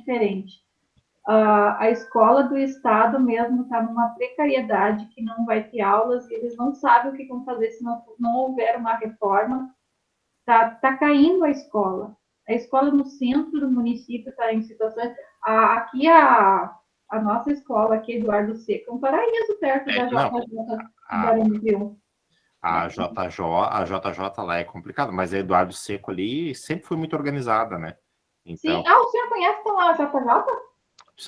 diferente. A escola do Estado mesmo está numa precariedade que não vai ter aulas e eles não sabem o que vão fazer se não houver uma reforma. Tá caindo a escola. A escola no centro do município está em situações... Aqui a nossa escola, aqui, Eduardo Seco, é um paraíso perto da JJ Guarani. A JJ lá é complicado, mas a Eduardo Seco ali sempre foi muito organizada, né? Então... Sim, o senhor conhece então a JJ?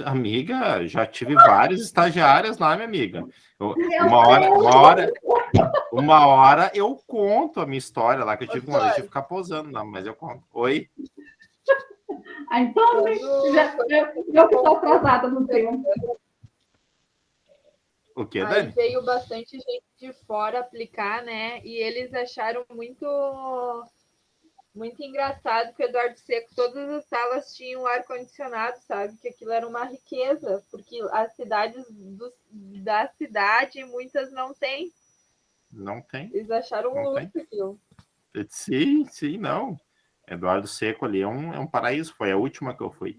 Amiga, já tive várias estagiárias lá, minha amiga. Uma hora eu conto a minha história lá, que eu tive uma vez de ficar posando lá, mas eu conto. Oi? Então, eu que estou atrasada no tempo. O que, Dani? Aí veio bastante gente de fora aplicar, né? E eles acharam muito engraçado que o Eduardo Seco, todas as salas tinham ar-condicionado, sabe? Que aquilo era uma riqueza, porque as cidades da cidade, muitas não têm. Não tem. Eles acharam um luxo aquilo. Sim, não. Eduardo Seco ali é um paraíso, foi a última que eu fui.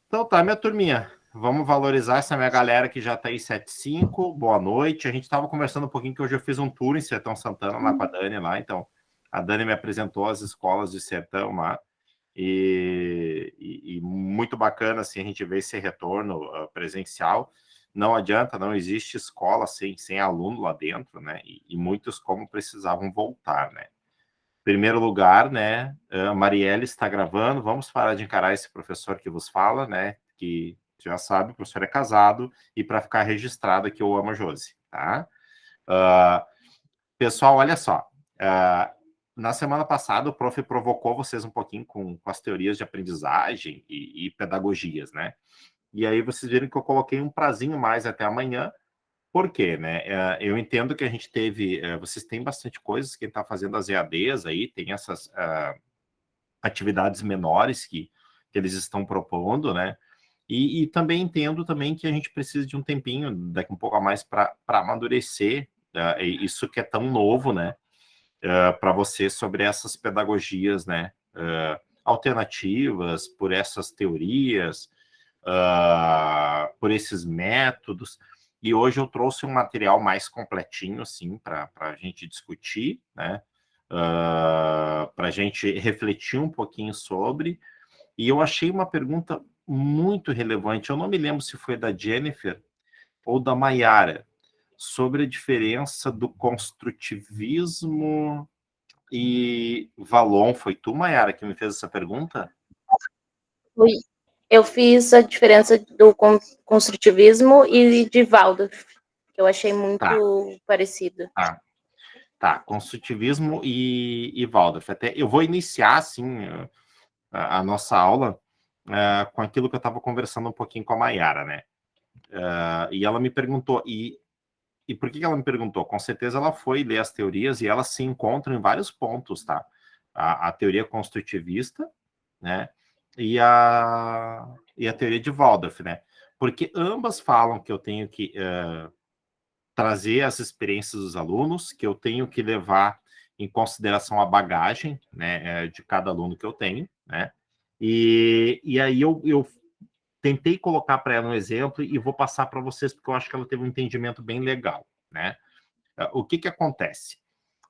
Então tá, minha turminha, vamos valorizar essa minha galera que já tá aí 7-5, boa noite. A gente tava conversando um pouquinho que hoje eu fiz um tour em Sertão Santana lá com a Dani lá, então a Dani me apresentou as escolas de Sertão lá, e muito bacana assim, a gente ver esse retorno presencial. Não adianta, não existe escola sem aluno lá dentro, né? E muitos como precisavam voltar, né? Primeiro lugar, né? A Marielle está gravando. Vamos parar de encarar esse professor que vos fala, né? Que já sabe, o professor é casado, e para ficar registrado que eu amo a Josi, tá? Pessoal, olha só. Na semana passada, o prof provocou vocês um pouquinho com as teorias de aprendizagem e pedagogias, né? E aí vocês viram que eu coloquei um prazinho mais até amanhã. Por quê, né? Eu entendo que a gente teve... vocês têm bastante coisas, quem está fazendo as EADs aí, tem essas atividades menores que eles estão propondo, né? E também entendo também que a gente precisa de um tempinho, daqui um pouco a mais, para amadurecer isso que é tão novo, né? Para você sobre essas pedagogias, né? Alternativas, por essas teorias, por esses métodos. E hoje eu trouxe um material mais completinho, assim, para a gente discutir, né? Para a gente refletir um pouquinho sobre. E eu achei uma pergunta muito relevante. Eu não me lembro se foi da Jennifer ou da Maiara, sobre a diferença do construtivismo e Vallon. Foi tu, Maiara, que me fez essa pergunta? Eu fiz a diferença do construtivismo e de Waldorf, que eu achei muito parecido. Tá, construtivismo e Waldorf. Até eu vou iniciar, assim, a nossa aula com aquilo que eu estava conversando um pouquinho com a Maiara, né? E ela me perguntou, e por que ela me perguntou? Com certeza ela foi ler as teorias e elas se encontram em vários pontos, tá? A teoria construtivista, né? E a teoria de Waldorf, né? Porque ambas falam que eu tenho que trazer as experiências dos alunos, que eu tenho que levar em consideração a bagagem, né, de cada aluno que eu tenho, né? E aí eu tentei colocar para ela um exemplo e vou passar para vocês, porque eu acho que ela teve um entendimento bem legal, né? O que acontece?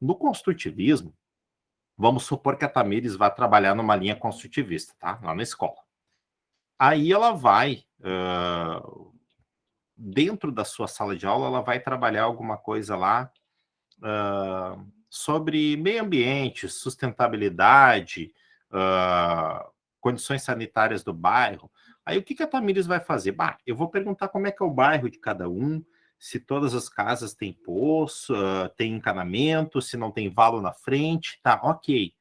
No construtivismo, vamos supor que a Tamires vai trabalhar numa linha construtivista, tá? Lá na escola. Aí ela vai, dentro da sua sala de aula, ela vai trabalhar alguma coisa lá sobre meio ambiente, sustentabilidade, condições sanitárias do bairro. Aí o que a Tamires vai fazer? Eu vou perguntar como é que é o bairro de cada um, se todas as casas têm poço, tem encanamento, se não tem valo na frente, tá, ok.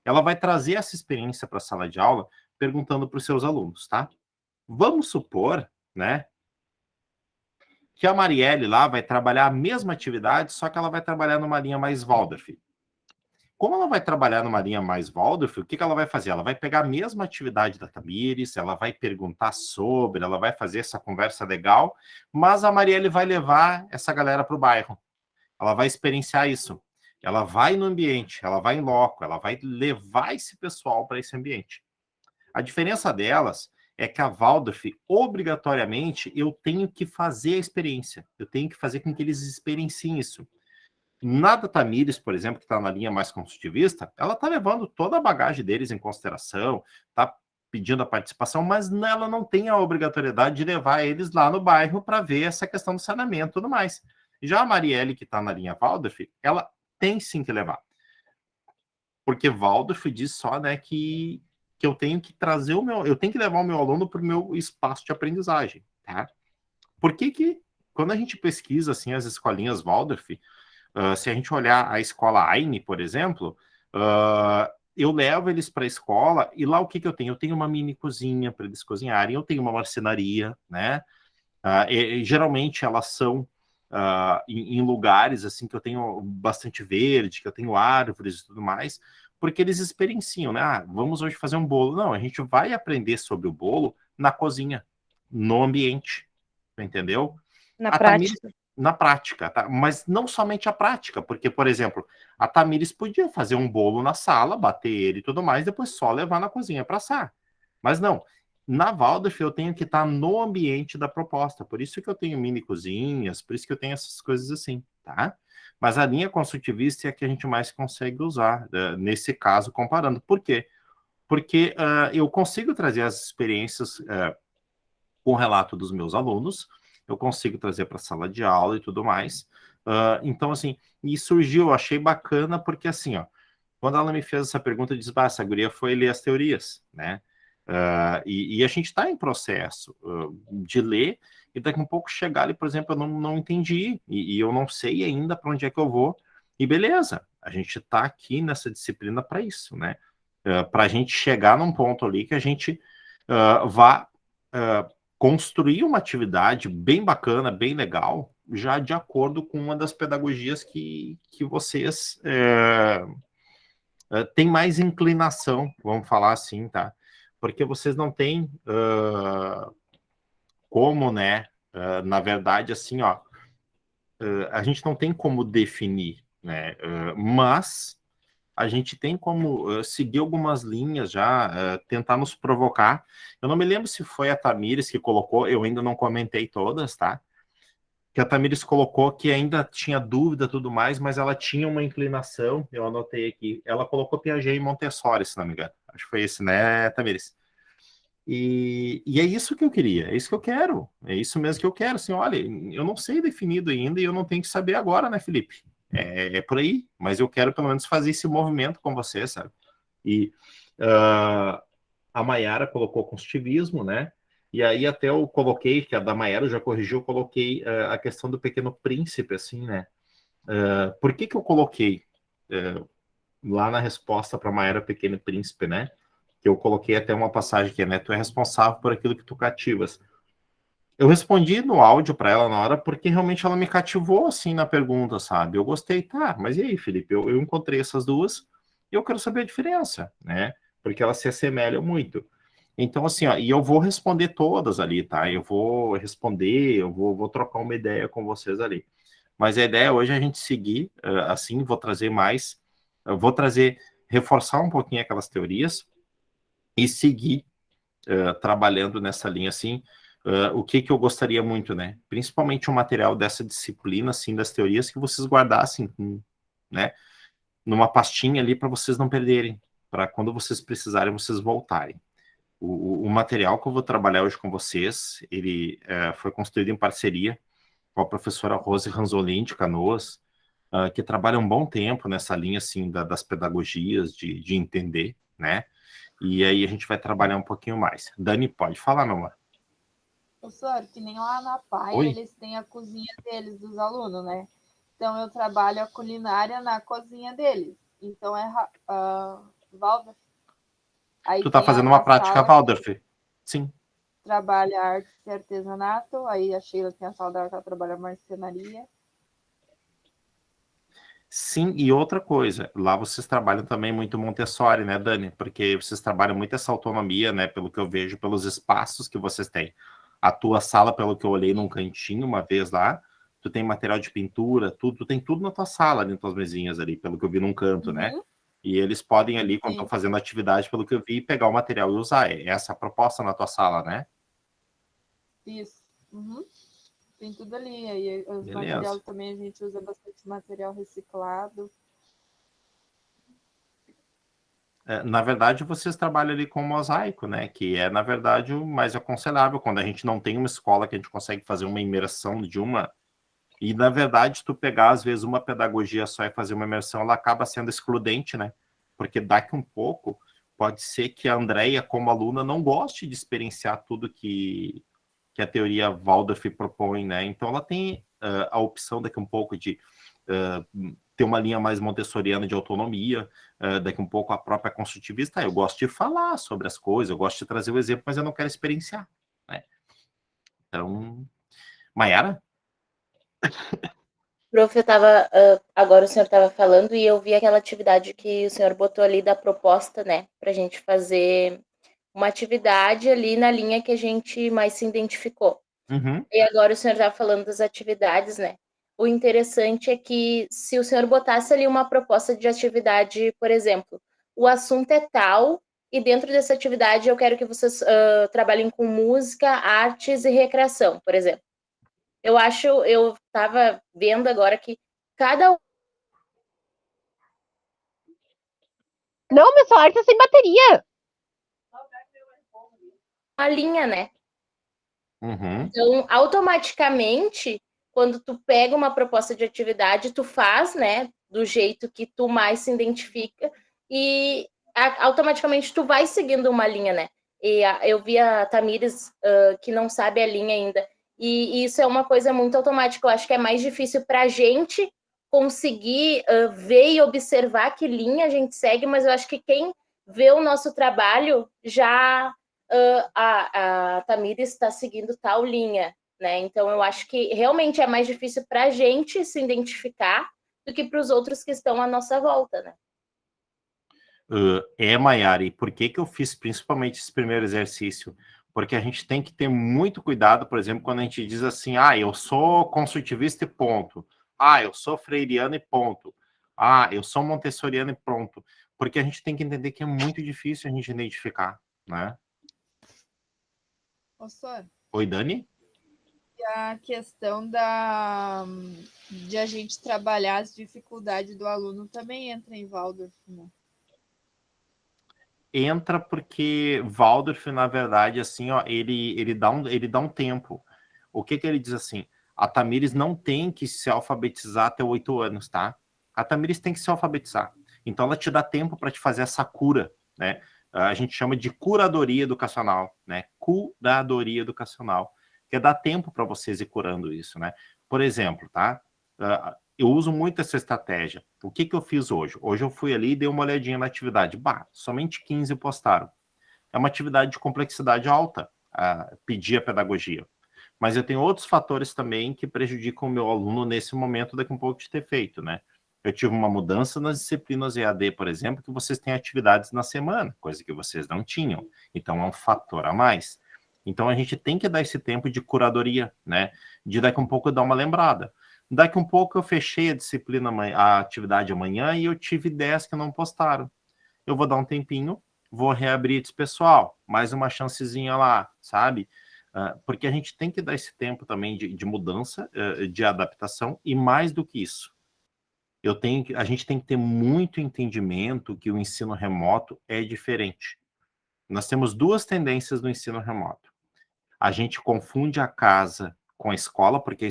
Ela vai trazer essa experiência para a sala de aula, perguntando para os seus alunos, tá? Vamos supor, né, que a Marielle lá vai trabalhar a mesma atividade, só que ela vai trabalhar numa linha mais Waldorf. Como ela vai trabalhar numa linha mais Waldorf, o que ela vai fazer? Ela vai pegar a mesma atividade da Tamires, ela vai perguntar sobre, ela vai fazer essa conversa legal, mas a Marielle vai levar essa galera para o bairro. Ela vai experienciar isso. Ela vai no ambiente, ela vai em loco, ela vai levar esse pessoal para esse ambiente. A diferença delas é que a Waldorf, obrigatoriamente, eu tenho que fazer a experiência. Eu tenho que fazer com que eles experienciem isso. Na da Tamires, por exemplo, que está na linha mais construtivista, ela está levando toda a bagagem deles em consideração, está pedindo a participação, mas ela não tem a obrigatoriedade de levar eles lá no bairro para ver essa questão do saneamento e tudo mais. Já a Marielle, que está na linha Waldorf, ela tem sim que levar. Porque Waldorf diz só, né, que eu tenho que trazer eu tenho que levar o meu aluno para o meu espaço de aprendizagem, tá? Por que quando a gente pesquisa, assim, as escolinhas Waldorf, se a gente olhar a escola Aine, por exemplo, eu levo eles para a escola e lá o que eu tenho? Eu tenho uma mini cozinha para eles cozinharem, eu tenho uma marcenaria, né? Geralmente elas são em lugares assim que eu tenho bastante verde, que eu tenho árvores e tudo mais, porque eles experienciam, né? Vamos hoje fazer um bolo. Não, a gente vai aprender sobre o bolo na cozinha, no ambiente, entendeu? Na prática. Na prática, tá? Mas não somente a prática, porque, por exemplo, a Tamires podia fazer um bolo na sala, bater ele e tudo mais, depois só levar na cozinha para assar. Mas não, na Waldorf eu tenho que estar no ambiente da proposta, por isso que eu tenho mini cozinhas, por isso que eu tenho essas coisas assim, tá? Mas a linha construtivista é a que a gente mais consegue usar, nesse caso, comparando. Por quê? Porque eu consigo trazer as experiências com o relato dos meus alunos, eu consigo trazer para a sala de aula e tudo mais. Então, assim, e surgiu, eu achei bacana, porque assim, ó, quando ela me fez essa pergunta, eu disse, essa guria foi ler as teorias, né? E a gente está em processo de ler, e daqui a um pouco chegar ali, por exemplo, eu não entendi, e eu não sei ainda para onde é que eu vou, e beleza, a gente está aqui nessa disciplina para isso, né? Para a gente chegar num ponto ali que a gente vá construir uma atividade bem bacana, bem legal, já de acordo com uma das pedagogias que vocês têm mais inclinação, vamos falar assim, tá? Porque vocês não têm como, né? Na verdade, assim, ó, a gente não tem como definir, né? Mas a gente tem como seguir algumas linhas já, tentar nos provocar. Eu não me lembro se foi a Tamires que colocou, eu ainda não comentei todas, tá? Que a Tamires colocou que ainda tinha dúvida e tudo mais, mas ela tinha uma inclinação, eu anotei aqui, ela colocou Piaget e Montessori, se não me engano. Acho que foi esse, né, Tamires? E é isso que eu queria, é isso que eu quero, é isso mesmo que eu quero. Assim, olha, eu não sei definido ainda e eu não tenho que saber agora, né, Felipe? É por aí, mas eu quero pelo menos fazer esse movimento com você, sabe? E a Maiara colocou construtivismo, né? E aí até eu coloquei, que a da Maiara já corrigiu, eu coloquei a questão do Pequeno Príncipe, assim, né? Por que eu coloquei lá na resposta para a Maiara Pequeno Príncipe, né? Que eu coloquei até uma passagem que é, né? Tu é responsável por aquilo que tu cativas. Eu respondi no áudio para ela na hora porque realmente ela me cativou assim na pergunta, sabe? Eu gostei, tá, mas e aí, Felipe? Eu encontrei essas duas e eu quero saber a diferença, né? Porque elas se assemelham muito. Então, assim, ó, e eu vou responder todas ali, tá? Eu vou responder, eu vou trocar uma ideia com vocês ali. Mas a ideia hoje é a gente seguir, assim, vou trazer mais, eu vou trazer, reforçar um pouquinho aquelas teorias e seguir trabalhando nessa linha, assim, o que eu gostaria muito, né? Principalmente o material dessa disciplina, assim, das teorias, que vocês guardassem, né? Numa pastinha ali para vocês não perderem, para quando vocês precisarem, vocês voltarem. O material que eu vou trabalhar hoje com vocês, ele foi construído em parceria com a professora Rose Ranzolin, de Canoas, que trabalha um bom tempo nessa linha, assim, das pedagogias, de entender, né? E aí a gente vai trabalhar um pouquinho mais. Dani, pode falar, meu amor. Professor, que nem lá na PAI, Oi? eles têm a cozinha deles, dos alunos, né? Então, eu trabalho a culinária na cozinha deles. Então, Waldorf. Aí Tu tá tem fazendo uma prática sala Waldorf? Sim. trabalha arte e artesanato. Aí a Sheila tem a sala dela que ela trabalha marcenaria. Sim, e outra coisa, lá vocês trabalham também muito Montessori, né, Dani? Porque vocês trabalham muito essa autonomia, né, pelo que eu vejo, pelos espaços que vocês têm. A tua sala, pelo que eu olhei num cantinho uma vez lá, tu tem material de pintura, tudo, tu tem tudo na tua sala, ali nas tuas mesinhas ali, pelo que eu vi num canto, né? E eles podem ali, quando estão fazendo atividade, pelo que eu vi, pegar o material e usar. É essa a proposta na tua sala, né? Isso. Uhum. Tem tudo ali. Aí os Beleza. materiais também a gente usa bastante material reciclado. Na verdade, vocês trabalham ali com mosaico, né? Que é, na verdade, o mais aconselhável, quando a gente não tem uma escola que a gente consegue fazer uma imersão de uma... E, na verdade, tu pegar, às vezes, uma pedagogia só e fazer uma imersão, ela acaba sendo excludente, né? Porque daqui um pouco, pode ser que a Andrea, como aluna, não goste de experienciar tudo que a teoria Waldorf propõe, né? Então, ela tem a opção daqui um pouco de ter uma linha mais montessoriana de autonomia, daqui um pouco a própria construtivista. Eu gosto de falar sobre as coisas, eu gosto de trazer o exemplo, mas eu não quero experienciar, né? Então, Maiara? Prof, eu tava, agora o senhor estava falando e eu vi aquela atividade que o senhor botou ali da proposta, né, pra gente fazer uma atividade ali na linha que a gente mais se identificou. Uhum. E agora o senhor estava falando das atividades, né? O interessante é que se o senhor botasse ali uma proposta de atividade, por exemplo, o assunto é tal, e dentro dessa atividade eu quero que vocês trabalhem com música, artes e recreação, por exemplo. Eu estava vendo agora que cada Não, meu celular tá sem bateria. uma linha, né? Uhum. Então, automaticamente, quando tu pega uma proposta de atividade, tu faz, né, do jeito que tu mais se identifica e automaticamente tu vai seguindo uma linha, né? E eu vi a Tamires que não sabe a linha ainda. E isso é uma coisa muito automática. Eu acho que é mais difícil para a gente conseguir ver e observar que linha a gente segue, mas eu acho que quem vê o nosso trabalho já a Tamires está seguindo tal linha, né? Então eu acho que realmente é mais difícil para a gente se identificar do que para os outros que estão à nossa volta, né? Maiara, e por que eu fiz principalmente esse primeiro exercício? Porque a gente tem que ter muito cuidado, por exemplo, quando a gente diz assim, eu sou construtivista e ponto. Eu sou freiriano e ponto. Eu sou montessoriano e pronto. Porque a gente tem que entender que é muito difícil a gente identificar, né? Professor, Oi, Dani? e a questão de a gente trabalhar as dificuldades do aluno também entra em Waldorf, né? Entra porque Waldorf, na verdade, assim, ó, ele dá um tempo. O que ele diz assim? A Tamires não tem que se alfabetizar até 8 anos, tá? A Tamires tem que se alfabetizar. Então, ela te dá tempo para te fazer essa cura, né? A gente chama de curadoria educacional, né? Curadoria educacional. Que é dar tempo para vocês ir curando isso, né? Por exemplo, tá? Eu uso muito essa estratégia. O que eu fiz hoje? Hoje eu fui ali e dei uma olhadinha na atividade. Somente 15 postaram. É uma atividade de complexidade alta, pedir a pedagogia. Mas eu tenho outros fatores também que prejudicam o meu aluno nesse momento daqui a um pouco de ter feito, né? Eu tive uma mudança nas disciplinas EAD, por exemplo, que vocês têm atividades na semana, coisa que vocês não tinham. Então, é um fator a mais. Então, a gente tem que dar esse tempo de curadoria, né? De daqui a um pouco dar uma lembrada. Daqui a um pouco eu fechei a disciplina, a atividade amanhã e eu tive 10 que não postaram. Eu vou dar um tempinho, vou reabrir esse pessoal, mais uma chancezinha lá, sabe? Porque a gente tem que dar esse tempo também de mudança, de adaptação, e mais do que isso, a gente tem que ter muito entendimento que o ensino remoto é diferente. Nós temos duas tendências no ensino remoto. A gente confunde a casa com a escola, porque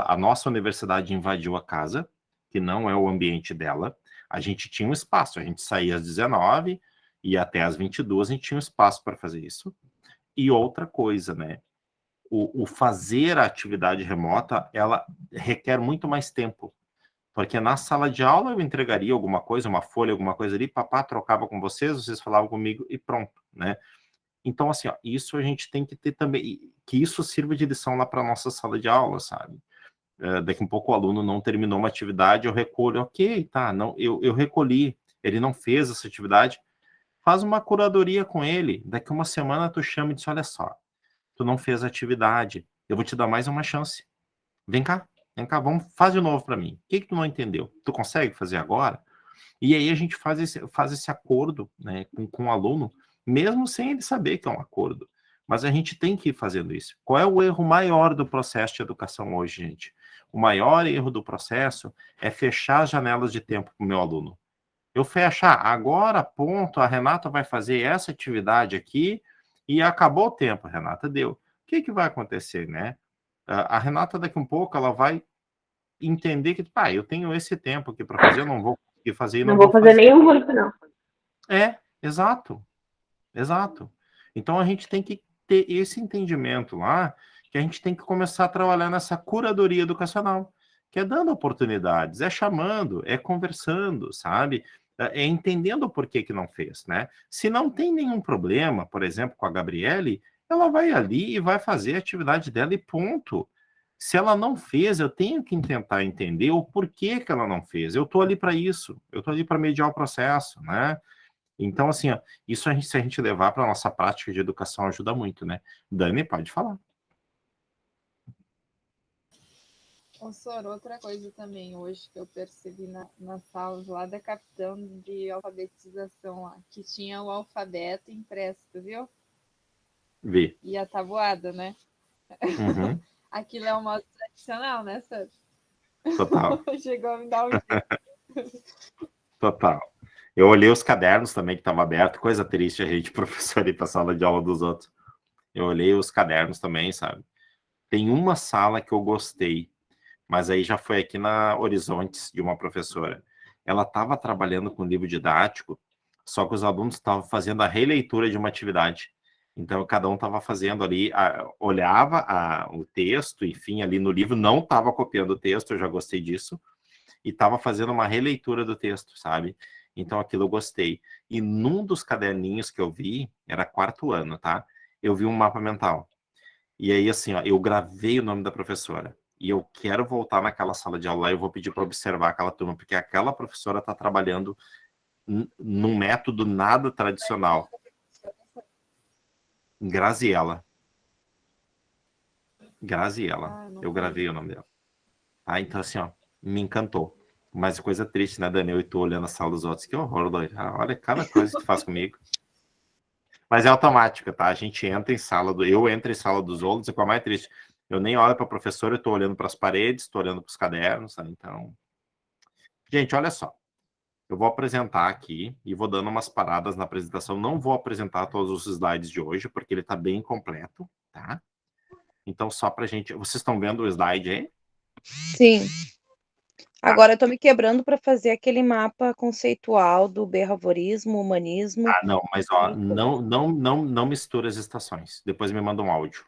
a nossa universidade invadiu a casa, que não é o ambiente dela. A gente tinha um espaço, a gente saía às 19 e até às 22 a gente tinha um espaço para fazer isso. E outra coisa, né? O fazer a atividade remota, ela requer muito mais tempo. Porque na sala de aula eu entregaria alguma coisa, uma folha, alguma coisa ali, papá trocava com vocês falavam comigo e pronto, né? Então, assim, ó, isso a gente tem que ter também, que isso sirva de lição lá para a nossa sala de aula, sabe? Daqui um pouco o aluno não terminou uma atividade, eu recolho, ok, tá, não, eu recolhi, ele não fez essa atividade, faz uma curadoria com ele, daqui uma semana tu chama e diz, olha só, tu não fez a atividade, eu vou te dar mais uma chance, vem cá, vamos, faz de novo para mim, o que tu não entendeu? Tu consegue fazer agora? E aí a gente faz esse acordo, né, com o aluno, mesmo sem ele saber que é um acordo. Mas a gente tem que ir fazendo isso. Qual é o erro maior do processo de educação hoje, gente? O maior erro do processo é fechar as janelas de tempo para o meu aluno. Eu fecho, agora, ponto, a Renata vai fazer essa atividade aqui e acabou o tempo, Renata, deu. O que vai acontecer, né? A Renata, daqui um pouco, ela vai entender que, eu tenho esse tempo aqui para fazer, eu não vou conseguir fazer e Não vou fazer nenhum grupo, não. Exato. Então, a gente tem que ter esse entendimento lá, que a gente tem que começar a trabalhar nessa curadoria educacional, que é dando oportunidades, é chamando, é conversando, sabe? É entendendo o porquê que não fez, né? Se não tem nenhum problema, por exemplo, com a Gabriele, ela vai ali e vai fazer a atividade dela e ponto. Se ela não fez, eu tenho que tentar entender o porquê que ela não fez. Eu estou ali para isso, eu estou ali para mediar o processo, né? Então, assim, isso se a gente levar para a nossa prática de educação ajuda muito, né? Dani, pode falar. Sor, outra coisa também hoje que eu percebi nas salas lá da capitão de alfabetização lá, que tinha o alfabeto impresso, tu viu? Vi. E a tabuada, né? Uhum. Aquilo é um modo tradicional, né, Sor? Total. Chegou a me dar Total. Eu olhei os cadernos também que estavam abertos, coisa triste a gente, professor, ir para a sala de aula dos outros. Eu olhei os cadernos também, sabe? Tem uma sala que eu gostei, mas aí já foi aqui na Horizontes, de uma professora. Ela estava trabalhando com livro didático, só que os alunos estavam fazendo a releitura de uma atividade. Então, cada um estava fazendo ali, olhava o texto, enfim, ali no livro, não estava copiando o texto, eu já gostei disso, e estava fazendo uma releitura do texto, sabe? Então, aquilo eu gostei. E num dos caderninhos que eu vi, era 4º ano, tá? Eu vi um mapa mental. E aí, assim, eu gravei o nome da professora. E eu quero voltar naquela sala de aula e eu vou pedir para observar aquela turma, porque aquela professora está trabalhando num método nada tradicional. Graziella. Eu gravei o nome dela. Então, assim, me encantou. Mas coisa triste, né, Daniel? Eu tô olhando a sala dos outros. Que horror, doido. Olha cada coisa que tu faz comigo. Mas é automática, tá? A gente entra em eu entro em sala dos outros, e qual é mais triste? Eu nem olho para a professora, eu tô olhando para as paredes, tô olhando para os cadernos, sabe? Então, gente, olha só. Eu vou apresentar aqui e vou dando umas paradas na apresentação. Não vou apresentar todos os slides de hoje, porque ele tá bem completo, tá? Então, só pra gente... Vocês estão vendo o slide aí? Sim. Agora eu tô me quebrando para fazer aquele mapa conceitual do behaviorismo, humanismo. Não, mas não mistura as estações. Depois me manda um áudio.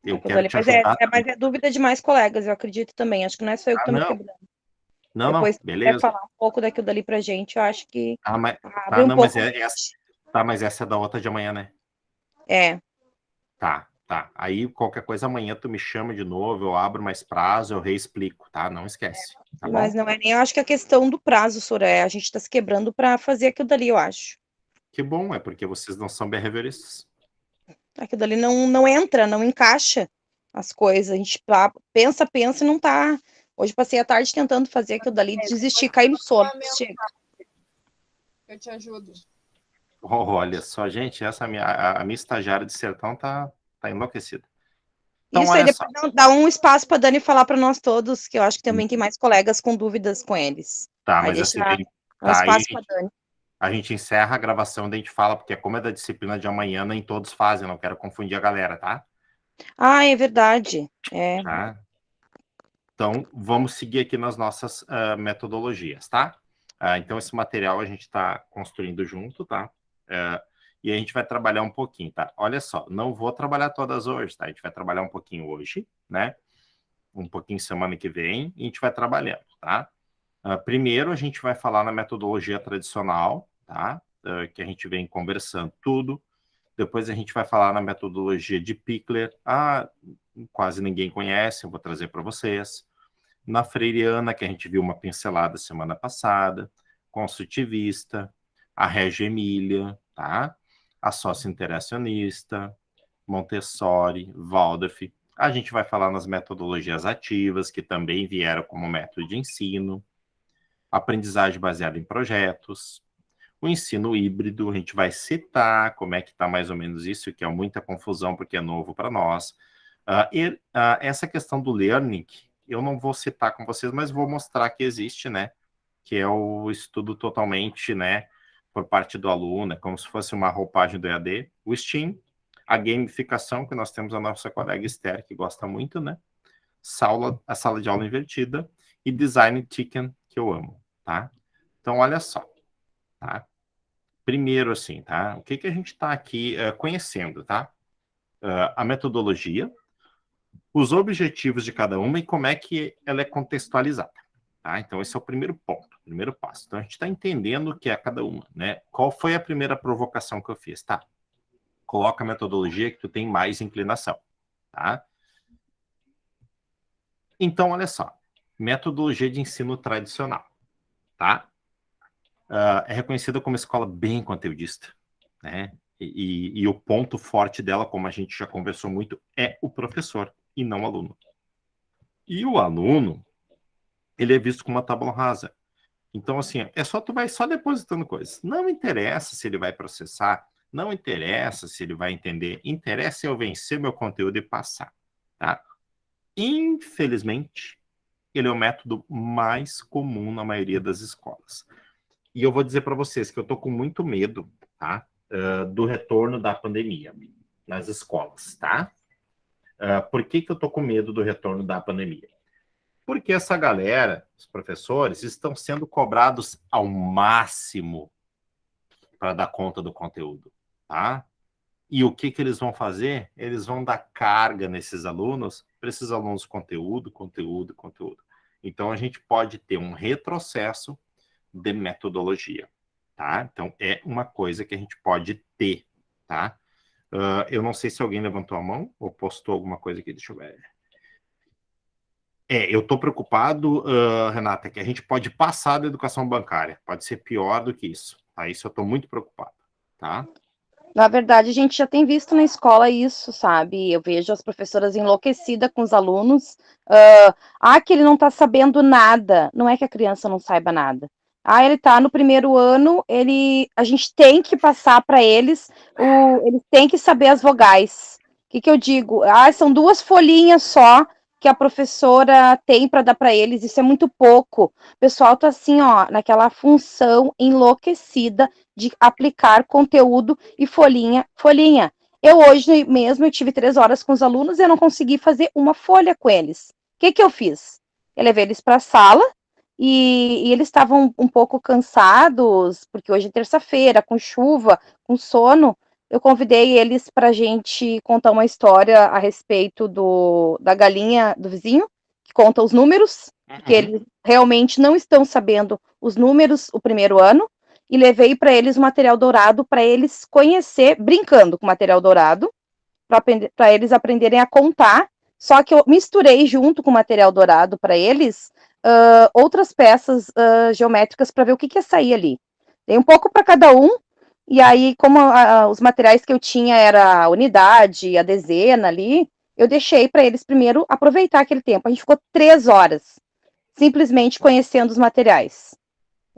Eu quero te ajudar. Mas é dúvida de mais colegas, eu acredito também. Acho que não é só eu que tô me quebrando. Não, beleza. Quer falar um pouco daquilo dali pra gente, eu acho que mas essa é da outra de amanhã, né? É. Tá. Aí, qualquer coisa, amanhã tu me chama de novo, eu abro mais prazo, eu reexplico, tá? Não esquece. Tá Mas bom? não é nem, eu acho que a questão do prazo, Soraya, a gente tá se quebrando para fazer aquilo dali, eu acho. Que bom, é porque vocês não são behavioristas. Aquilo dali não entra, não encaixa as coisas. A gente pensa e não tá. Hoje passei a tarde tentando fazer aquilo dali, desistir, cair no sono. Chega. Eu te ajudo. Olha só, gente, a minha estagiária de sertão tá enlouquecida. Então, Isso aí, depois dá um espaço para Dani falar para nós todos, que eu acho que também tem mais colegas com dúvidas com eles. Tá, aí mas assim, um espaço para Dani. A gente encerra a gravação e a gente fala, porque como é da disciplina de amanhã, nem todos fazem, não quero confundir a galera, tá? É verdade. Tá? Então, vamos seguir aqui nas nossas metodologias, tá? Então, esse material a gente está construindo junto, tá? E a gente vai trabalhar um pouquinho, tá? Olha só, não vou trabalhar todas hoje, tá? A gente vai trabalhar um pouquinho hoje, né? Um pouquinho semana que vem, e a gente vai trabalhando, tá? Primeiro, a gente vai falar na metodologia tradicional, tá? Que a gente vem conversando tudo. Depois a gente vai falar na metodologia de Pickler. Quase ninguém conhece, eu vou trazer para vocês. Na Freireana, que a gente viu uma pincelada semana passada. Construtivista, a Reggio Emília, tá? A sócio-interacionista, Montessori, Waldorf. A gente vai falar nas metodologias ativas, que também vieram como método de ensino. aprendizagem baseada em projetos, o ensino híbrido, a gente vai citar como é que está mais ou menos isso, que é muita confusão porque é novo para nós. Essa questão do learning, eu não vou citar com vocês, mas vou mostrar que existe, né? Que é o estudo totalmente, né, por parte do aluno, como se fosse uma roupagem do EAD. O STEAM, a gamificação, que nós temos a nossa colega Esther, que gosta muito, né? A sala de aula invertida e design thinking, que eu amo, tá? Então, olha só, tá? Primeiro, assim, tá? O que a gente está aqui conhecendo, tá? A metodologia, os objetivos de cada uma e como é que ela é contextualizada. Tá? Então, esse é o primeiro ponto, o primeiro passo. Então, a gente está entendendo o que é cada uma, né? Qual foi a primeira provocação que eu fiz? Tá, coloca a metodologia que tu tem mais inclinação, tá? Então, olha só, metodologia de ensino tradicional, tá? É reconhecida como escola bem conteudista, né? E o ponto forte dela, como a gente já conversou muito, é o professor e não o aluno. E o aluno, ele é visto como uma tábua rasa. Então, assim, tu vai só depositando coisas. Não interessa se ele vai processar, não interessa se ele vai entender, interessa eu vencer meu conteúdo e passar, tá? Infelizmente, ele é o método mais comum na maioria das escolas. E eu vou dizer para vocês que eu tô com muito medo, tá? Do retorno da pandemia nas escolas, tá? Por que eu tô com medo do retorno da pandemia? Porque essa galera, os professores, estão sendo cobrados ao máximo para dar conta do conteúdo, tá? E o que eles vão fazer? Eles vão dar carga nesses alunos, para esses alunos conteúdo, conteúdo, conteúdo. Então, a gente pode ter um retrocesso de metodologia, tá? Então, é uma coisa que a gente pode ter, tá? Eu não sei se alguém levantou a mão ou postou alguma coisa aqui, deixa eu ver. Eu estou preocupado, Renata, que a gente pode passar da educação bancária. Pode ser pior do que isso. Tá? Isso eu estou muito preocupado. Tá? Na verdade, a gente já tem visto na escola isso, sabe? Eu vejo as professoras enlouquecidas com os alunos. Que ele não está sabendo nada. Não é que a criança não saiba nada. Ele está no primeiro ano, a gente tem que passar para eles, eles têm que saber as vogais. O que eu digo? São 2 folhinhas só que a professora tem para dar para eles, isso é muito pouco. O pessoal tá assim, ó, naquela função enlouquecida de aplicar conteúdo e folhinha. Eu hoje mesmo, eu tive 3 horas com os alunos e eu não consegui fazer uma folha com eles. O que eu fiz? Eu levei eles para a sala e eles estavam um pouco cansados, porque hoje é terça-feira, com chuva, com sono. Eu convidei eles para a gente contar uma história a respeito da galinha do vizinho, que conta os números, porque eles realmente não estão sabendo os números o primeiro ano, e levei para eles o material dourado para eles conhecer, brincando com o material dourado, para eles aprenderem a contar, só que eu misturei junto com o material dourado para eles outras peças geométricas para ver o que ia sair ali. Dei um pouco para cada um, e aí, como os materiais que eu tinha era a unidade, a dezena ali, eu deixei para eles primeiro aproveitar aquele tempo. A gente ficou 3 horas simplesmente conhecendo os materiais,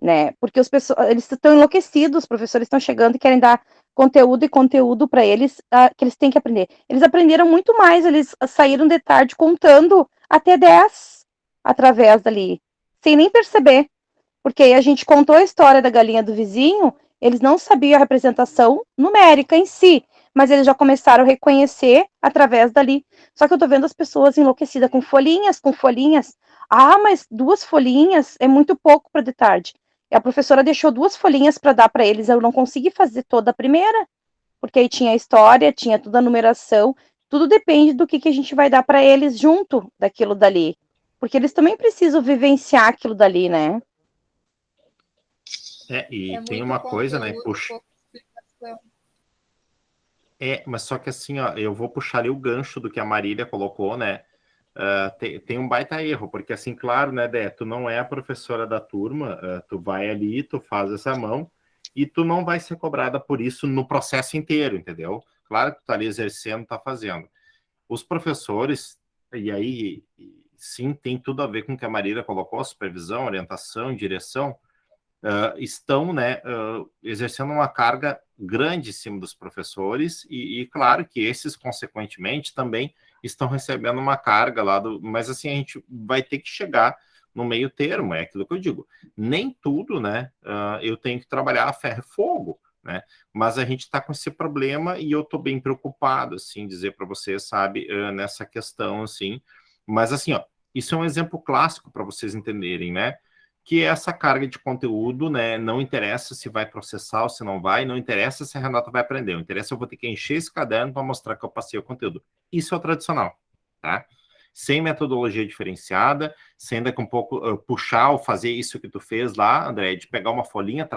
né? Porque eles estão enlouquecidos, os professores estão chegando e querem dar conteúdo para eles que eles têm que aprender. Eles aprenderam muito mais, eles saíram de tarde contando até 10 através dali, sem nem perceber. Porque aí a gente contou a história da galinha do vizinho, eles não sabiam a representação numérica em si, mas eles já começaram a reconhecer através dali. Só que eu tô vendo as pessoas enlouquecidas com folhinhas. Mas 2 folhinhas é muito pouco para de tarde. E a professora deixou 2 folhinhas para dar para eles, eu não consegui fazer toda a primeira, porque aí tinha a história, tinha toda a numeração, tudo depende do que a gente vai dar para eles junto daquilo dali. Porque eles também precisam vivenciar aquilo dali, né? E tem uma coisa, né? Puxa. Mas só que assim, ó, eu vou puxar ali o gancho do que a Marília colocou, né? Tem um baita erro, porque assim, claro, né, Dé, tu não é a professora da turma, tu vai ali, tu faz essa mão, e tu não vai ser cobrada por isso no processo inteiro, entendeu? Claro que tu tá ali exercendo, tá fazendo. Os professores, e aí sim, tem tudo a ver com o que a Marília colocou, a supervisão, orientação, direção, estão, né, exercendo uma carga grande em cima dos professores e claro que esses, consequentemente, também estão recebendo uma carga lá mas assim, a gente vai ter que chegar no meio termo, é aquilo que eu digo. Nem tudo, né, eu tenho que trabalhar a ferro e fogo, né, mas a gente está com esse problema e eu estou bem preocupado, assim, dizer para você, sabe, nessa questão, assim, mas assim, ó, isso é um exemplo clássico para vocês entenderem, né, que essa carga de conteúdo, né, não interessa se vai processar ou se não vai, não interessa se a Renata vai aprender, não interessa se eu vou ter que encher esse caderno para mostrar que eu passei o conteúdo. Isso é o tradicional, tá? Sem metodologia diferenciada, sem daqui um pouco puxar ou fazer isso que tu fez lá, André, de pegar uma folhinha,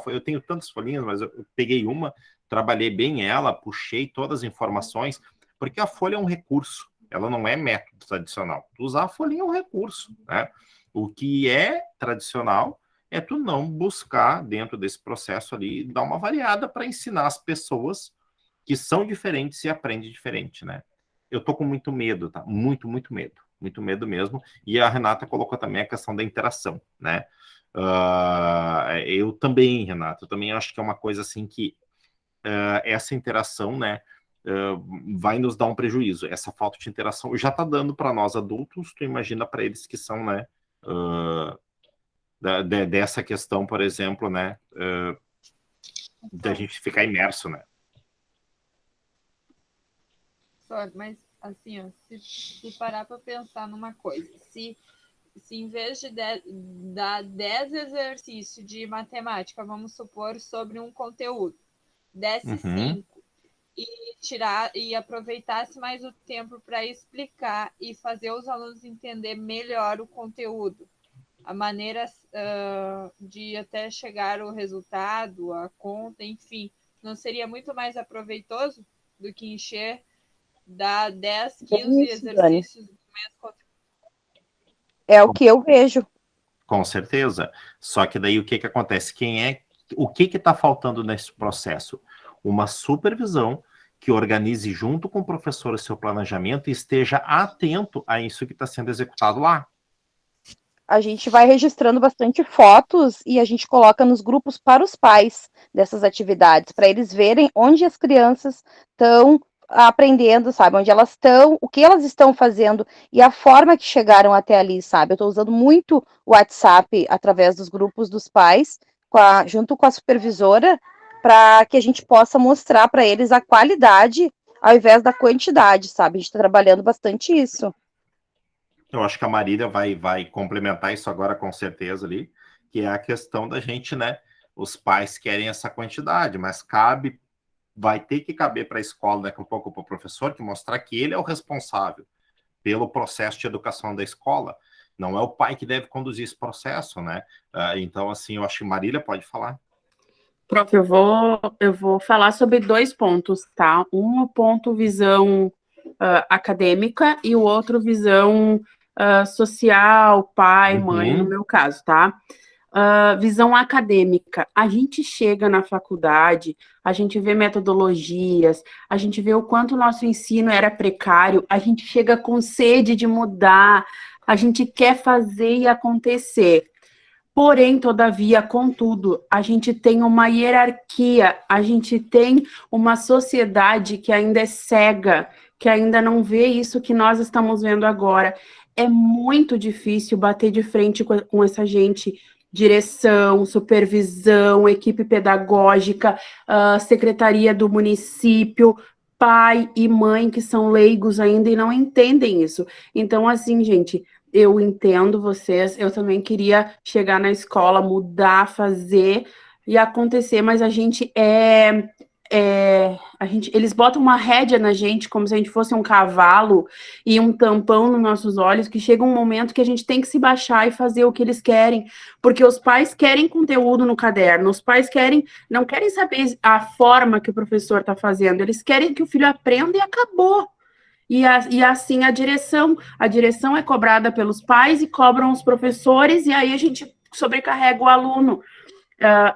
eu tenho tantas folhinhas, mas eu peguei uma, trabalhei bem ela, puxei todas as informações, porque a folha é um recurso, ela não é método tradicional. Tu usar a folhinha é um recurso, né? O que é tradicional é tu não buscar, dentro desse processo ali, dar uma variada para ensinar as pessoas que são diferentes e aprendem diferente, né? Eu tô com muito medo, tá? Muito, muito medo. Muito medo mesmo. E a Renata colocou também a questão da interação, né? Eu também, Renata, eu também acho que é uma coisa assim que essa interação, né, vai nos dar um prejuízo. Essa falta de interação já tá dando para nós adultos, tu imagina para eles que são, né, dessa questão, por exemplo, né, da gente ficar imerso, né? Mas, assim, ó, se parar para pensar numa coisa, se em vez de dar 10 exercícios de matemática, vamos supor, sobre um conteúdo, desse 5 e aproveitasse mais o tempo para explicar e fazer os alunos entender melhor o conteúdo, a maneira de até chegar ao resultado, a conta, enfim, não seria muito mais aproveitoso do que encher, dar 10, 15 exercícios do mesmo conteúdo? É o que eu vejo. Com certeza. Só que daí o que acontece? O que está faltando nesse processo? Uma supervisão que organize junto com o professor o seu planejamento e esteja atento a isso que está sendo executado lá. A gente vai registrando bastante fotos e a gente coloca nos grupos para os pais dessas atividades, para eles verem onde as crianças estão aprendendo, sabe? Onde elas estão, o que elas estão fazendo e a forma que chegaram até ali, sabe? Eu estou usando muito o WhatsApp através dos grupos dos pais, junto com a supervisora, para que a gente possa mostrar para eles a qualidade ao invés da quantidade, sabe? A gente está trabalhando bastante isso. Eu acho que a Marília vai complementar isso agora com certeza ali, que é a questão da gente, né? Os pais querem essa quantidade, mas vai ter que caber para a escola, daqui a pouco para o professor, que mostrar que ele é o responsável pelo processo de educação da escola. Não é o pai que deve conduzir esse processo, né? Então, assim, eu acho que Marília pode falar. Prof, eu vou falar sobre 2 pontos, tá? Um ponto visão acadêmica e o outro visão social, pai, mãe, no meu caso, tá? Visão acadêmica. A gente chega na faculdade, a gente vê metodologias, a gente vê o quanto o nosso ensino era precário, a gente chega com sede de mudar, a gente quer fazer e acontecer. Porém, todavia, contudo, a gente tem uma hierarquia, a gente tem uma sociedade que ainda é cega, que ainda não vê isso que nós estamos vendo agora. É muito difícil bater de frente com essa gente, direção, supervisão, equipe pedagógica, secretaria do município, pai e mãe que são leigos ainda e não entendem isso. Então, assim, gente, eu entendo vocês, eu também queria chegar na escola, mudar, fazer e acontecer, mas a gente eles botam uma rédea na gente, como se a gente fosse um cavalo e um tampão nos nossos olhos, que chega um momento que a gente tem que se baixar e fazer o que eles querem, porque os pais querem conteúdo no caderno, os pais não querem saber a forma que o professor está fazendo, eles querem que o filho aprenda e acabou. E assim a direção é cobrada pelos pais e cobram os professores, e aí a gente sobrecarrega o aluno.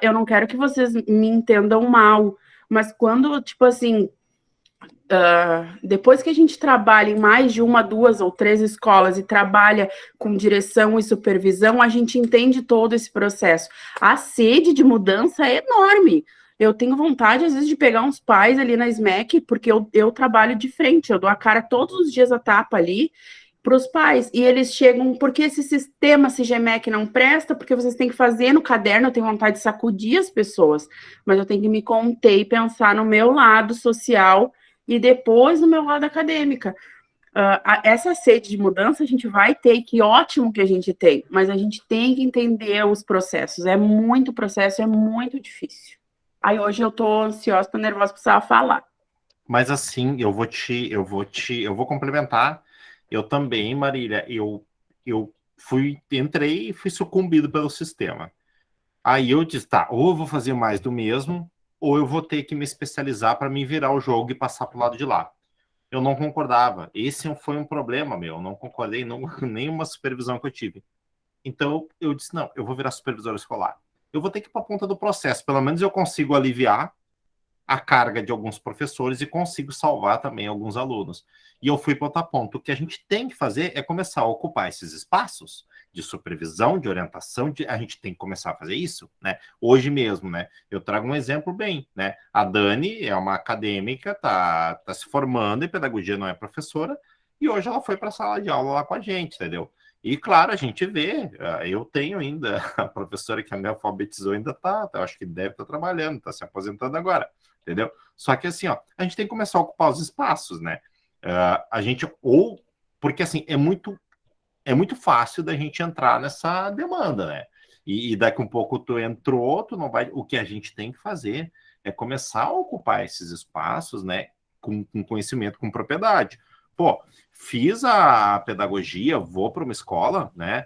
Eu não quero que vocês me entendam mal, mas quando, tipo assim, depois que a gente trabalha em mais de 1, 2 ou 3 escolas e trabalha com direção e supervisão, a gente entende todo esse processo. A sede de mudança é enorme. Eu tenho vontade, às vezes, de pegar uns pais ali na SMEC, porque eu trabalho de frente, eu dou a cara todos os dias a tapa ali para os pais, e eles chegam, porque esse sistema CGMEC não presta, porque vocês têm que fazer no caderno, eu tenho vontade de sacudir as pessoas, mas eu tenho que me conter e pensar no meu lado social e depois no meu lado acadêmica. Essa sede de mudança a gente vai ter, e que ótimo que a gente tem, mas a gente tem que entender os processos, é muito processo, é muito difícil. Aí hoje eu tô ansiosa, tô nervosa, precisava falar. Mas assim, eu vou complementar. Eu também, Marília, eu entrei e fui sucumbido pelo sistema. Aí eu disse, tá, ou eu vou fazer mais do mesmo, ou eu vou ter que me especializar para me virar o jogo e passar pro lado de lá. Eu não concordava. Esse foi um problema meu. Eu não concordei em nenhuma supervisão que eu tive. Então eu disse, não, eu vou virar supervisor escolar. Eu vou ter que ir para a ponta do processo. Pelo menos eu consigo aliviar a carga de alguns professores e consigo salvar também alguns alunos. E eu fui para outra ponta. O que a gente tem que fazer é começar a ocupar esses espaços de supervisão, de orientação, a gente tem que começar a fazer isso, né? Hoje mesmo, né? Eu trago um exemplo bem, né? A Dani é uma acadêmica, tá se formando em pedagogia, não é professora, e hoje ela foi para a sala de aula lá com a gente, entendeu? E claro, a gente vê, eu tenho ainda, a professora que me alfabetizou ainda eu acho que deve estar trabalhando, está se aposentando agora, entendeu? Só que assim, ó, a gente tem que começar a ocupar os espaços, né? Porque assim, é muito fácil da gente entrar nessa demanda, né? E daqui um pouco tu entrou, tu não vai. O que a gente tem que fazer é começar a ocupar esses espaços, né? Com conhecimento, com propriedade. Pô, fiz a pedagogia, vou para uma escola, né?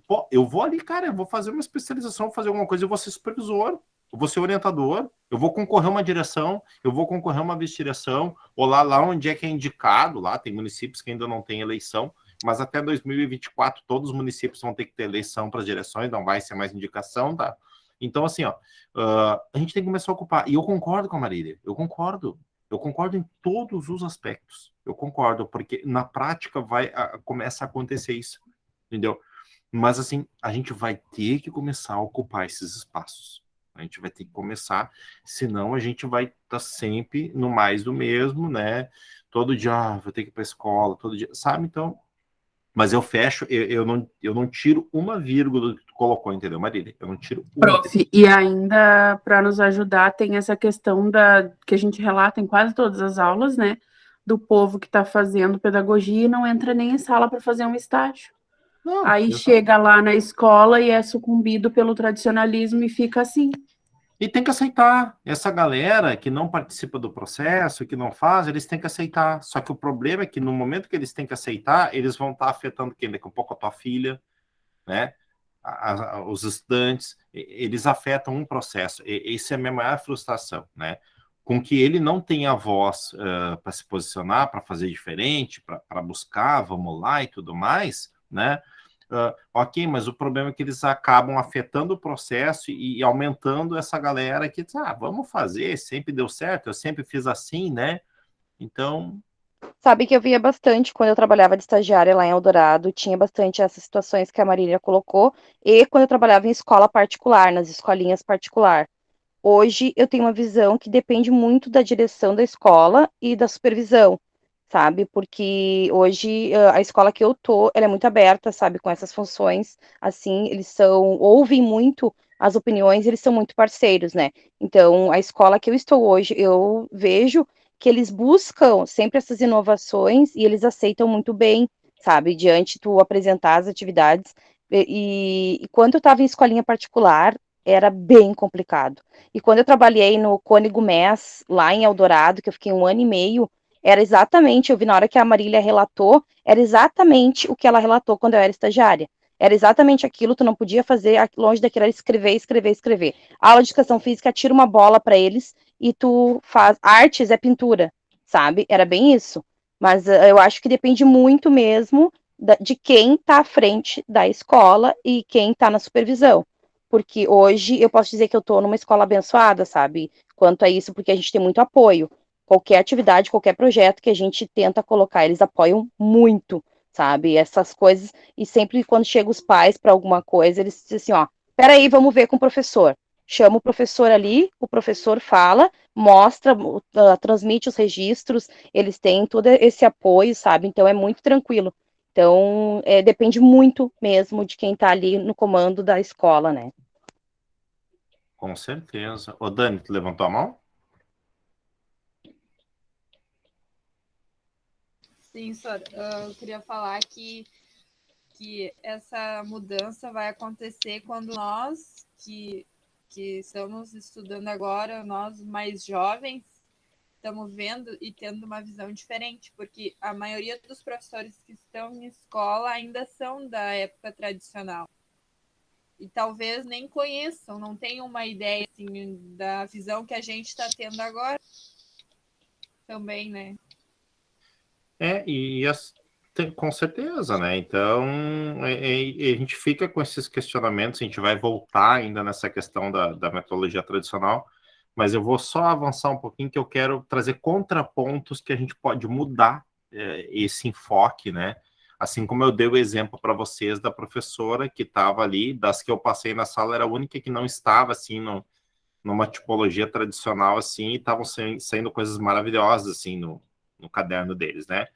Pô, eu vou ali, cara, eu vou fazer uma especialização, fazer alguma coisa, eu vou ser supervisor, eu vou ser orientador, eu vou concorrer a uma direção, eu vou concorrer a uma vice-direção, ou lá onde é que é indicado, lá tem municípios que ainda não tem eleição, mas até 2024 todos os municípios vão ter que ter eleição para as direções, não vai ser mais indicação, tá? Então, assim, ó, a gente tem que começar a ocupar. E eu concordo com a Marília, eu concordo em todos os aspectos. Eu concordo, porque na prática começa a acontecer isso, entendeu? Mas, assim, a gente vai ter que começar a ocupar esses espaços. A gente vai ter que começar, senão a gente vai estar sempre no mais do mesmo, né? Todo dia, vou ter que ir para a escola, todo dia, sabe? Então, mas eu fecho, eu não tiro uma vírgula do que tu colocou, entendeu, Marília? Eu não tiro uma. Prof, e ainda para nos ajudar, tem essa questão que a gente relata em quase todas as aulas, né? Do povo que está fazendo pedagogia e não entra nem em sala para fazer um estágio. Não, aí exato. Chega lá na escola e é sucumbido pelo tradicionalismo e fica assim. E tem que aceitar. Essa galera que não participa do processo, que não faz, eles têm que aceitar. Só que o problema é que no momento que eles têm que aceitar, eles vão estar afetando quem? Daqui a pouco a tua filha, né? Os estudantes, eles afetam um processo. Essa é a minha maior frustração, né? Com que ele não tenha voz para se posicionar, para fazer diferente, para buscar, vamos lá e tudo mais, né? Ok, mas o problema é que eles acabam afetando o processo e aumentando essa galera que diz, vamos fazer, sempre deu certo, eu sempre fiz assim, né? Então... Sabe que eu via bastante quando eu trabalhava de estagiária lá em Eldorado, tinha bastante essas situações que a Marília colocou, e quando eu trabalhava em escola particular, nas escolinhas particular. Hoje eu tenho uma visão que depende muito da direção da escola e da supervisão, sabe? Porque hoje a escola que eu tô, ela é muito aberta, sabe? Com essas funções, assim, eles ouvem muito as opiniões, eles são muito parceiros, né? Então, a escola que eu estou hoje, eu vejo que eles buscam sempre essas inovações e eles aceitam muito bem, sabe? Diante tu apresentar as atividades. E quando eu estava em escolinha particular, era bem complicado. E quando eu trabalhei no Cônigo MES, lá em Eldorado, que eu fiquei 1 ano e meio, era exatamente, eu vi na hora que a Marília relatou, era exatamente o que ela relatou quando eu era estagiária. Era exatamente aquilo, tu não podia fazer longe daquilo, era escrever. A aula de educação física, tira uma bola para eles e tu faz. Artes é pintura, sabe? Era bem isso. Mas eu acho que depende muito mesmo de quem está à frente da escola e quem está na supervisão. Porque hoje eu posso dizer que eu estou numa escola abençoada, sabe? Quanto a isso, porque a gente tem muito apoio. qualquer atividade, qualquer projeto que a gente tenta colocar, eles apoiam muito, sabe? Essas coisas, e sempre quando chegam os pais para alguma coisa, eles dizem assim, ó, peraí, vamos ver com o professor. Chama o professor ali, o professor fala, mostra, transmite os registros, eles têm todo esse apoio, sabe? Então é muito tranquilo. Então, depende muito mesmo de quem está ali no comando da escola, né? Com certeza. Ô, Dani, tu levantou a mão? Sim, Sora. Eu queria falar que essa mudança vai acontecer quando nós, que estamos estudando agora, nós mais jovens, estamos vendo e tendo uma visão diferente, porque a maioria dos professores que estão em escola ainda são da época tradicional. E talvez nem conheçam, não tenham uma ideia assim, da visão que a gente está tendo agora também, né? Com certeza, né? Então, a gente fica com esses questionamentos, a gente vai voltar ainda nessa questão da metodologia tradicional, mas eu vou só avançar um pouquinho, que eu quero trazer contrapontos que a gente pode mudar esse enfoque, né? Assim como eu dei o exemplo para vocês da professora que estava ali, das que eu passei na sala, era a única que não estava, assim, numa tipologia tradicional, assim, e estavam saindo coisas maravilhosas, assim, no caderno deles, né?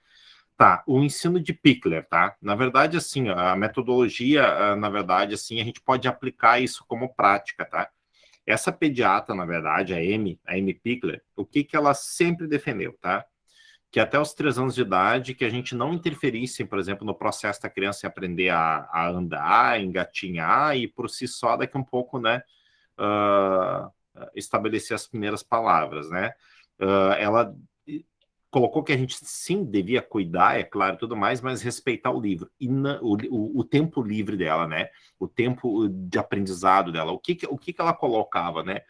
Tá, o ensino de Pickler, tá? Na verdade, assim, a metodologia, na verdade, assim, a gente pode aplicar isso como prática, tá? Essa pediatra, na verdade, a Amy Pickler, o que ela sempre defendeu, tá? Que até os 3 anos de idade, que a gente não interferisse, por exemplo, no processo da criança em aprender a andar, engatinhar, e por si só, daqui um pouco, né, estabelecer as primeiras palavras, né? Ela colocou que a gente sim devia cuidar, é claro, tudo mais, mas respeitar o livro e o tempo livre dela, né? O tempo de aprendizado dela. O que ela colocava, né?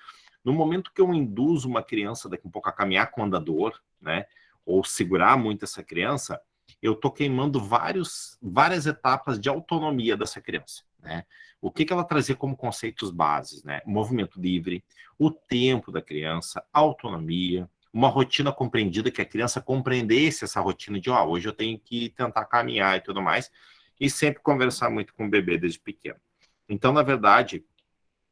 No momento que eu induzo uma criança daqui a um pouco a caminhar com andador, né? Ou segurar muito essa criança, eu tô queimando várias etapas de autonomia dessa criança, né? O que ela trazia como conceitos bases, né? Movimento livre, o tempo da criança, autonomia, uma rotina compreendida, que a criança compreendesse essa rotina de, hoje eu tenho que tentar caminhar e tudo mais, e sempre conversar muito com o bebê desde pequeno. Então, na verdade,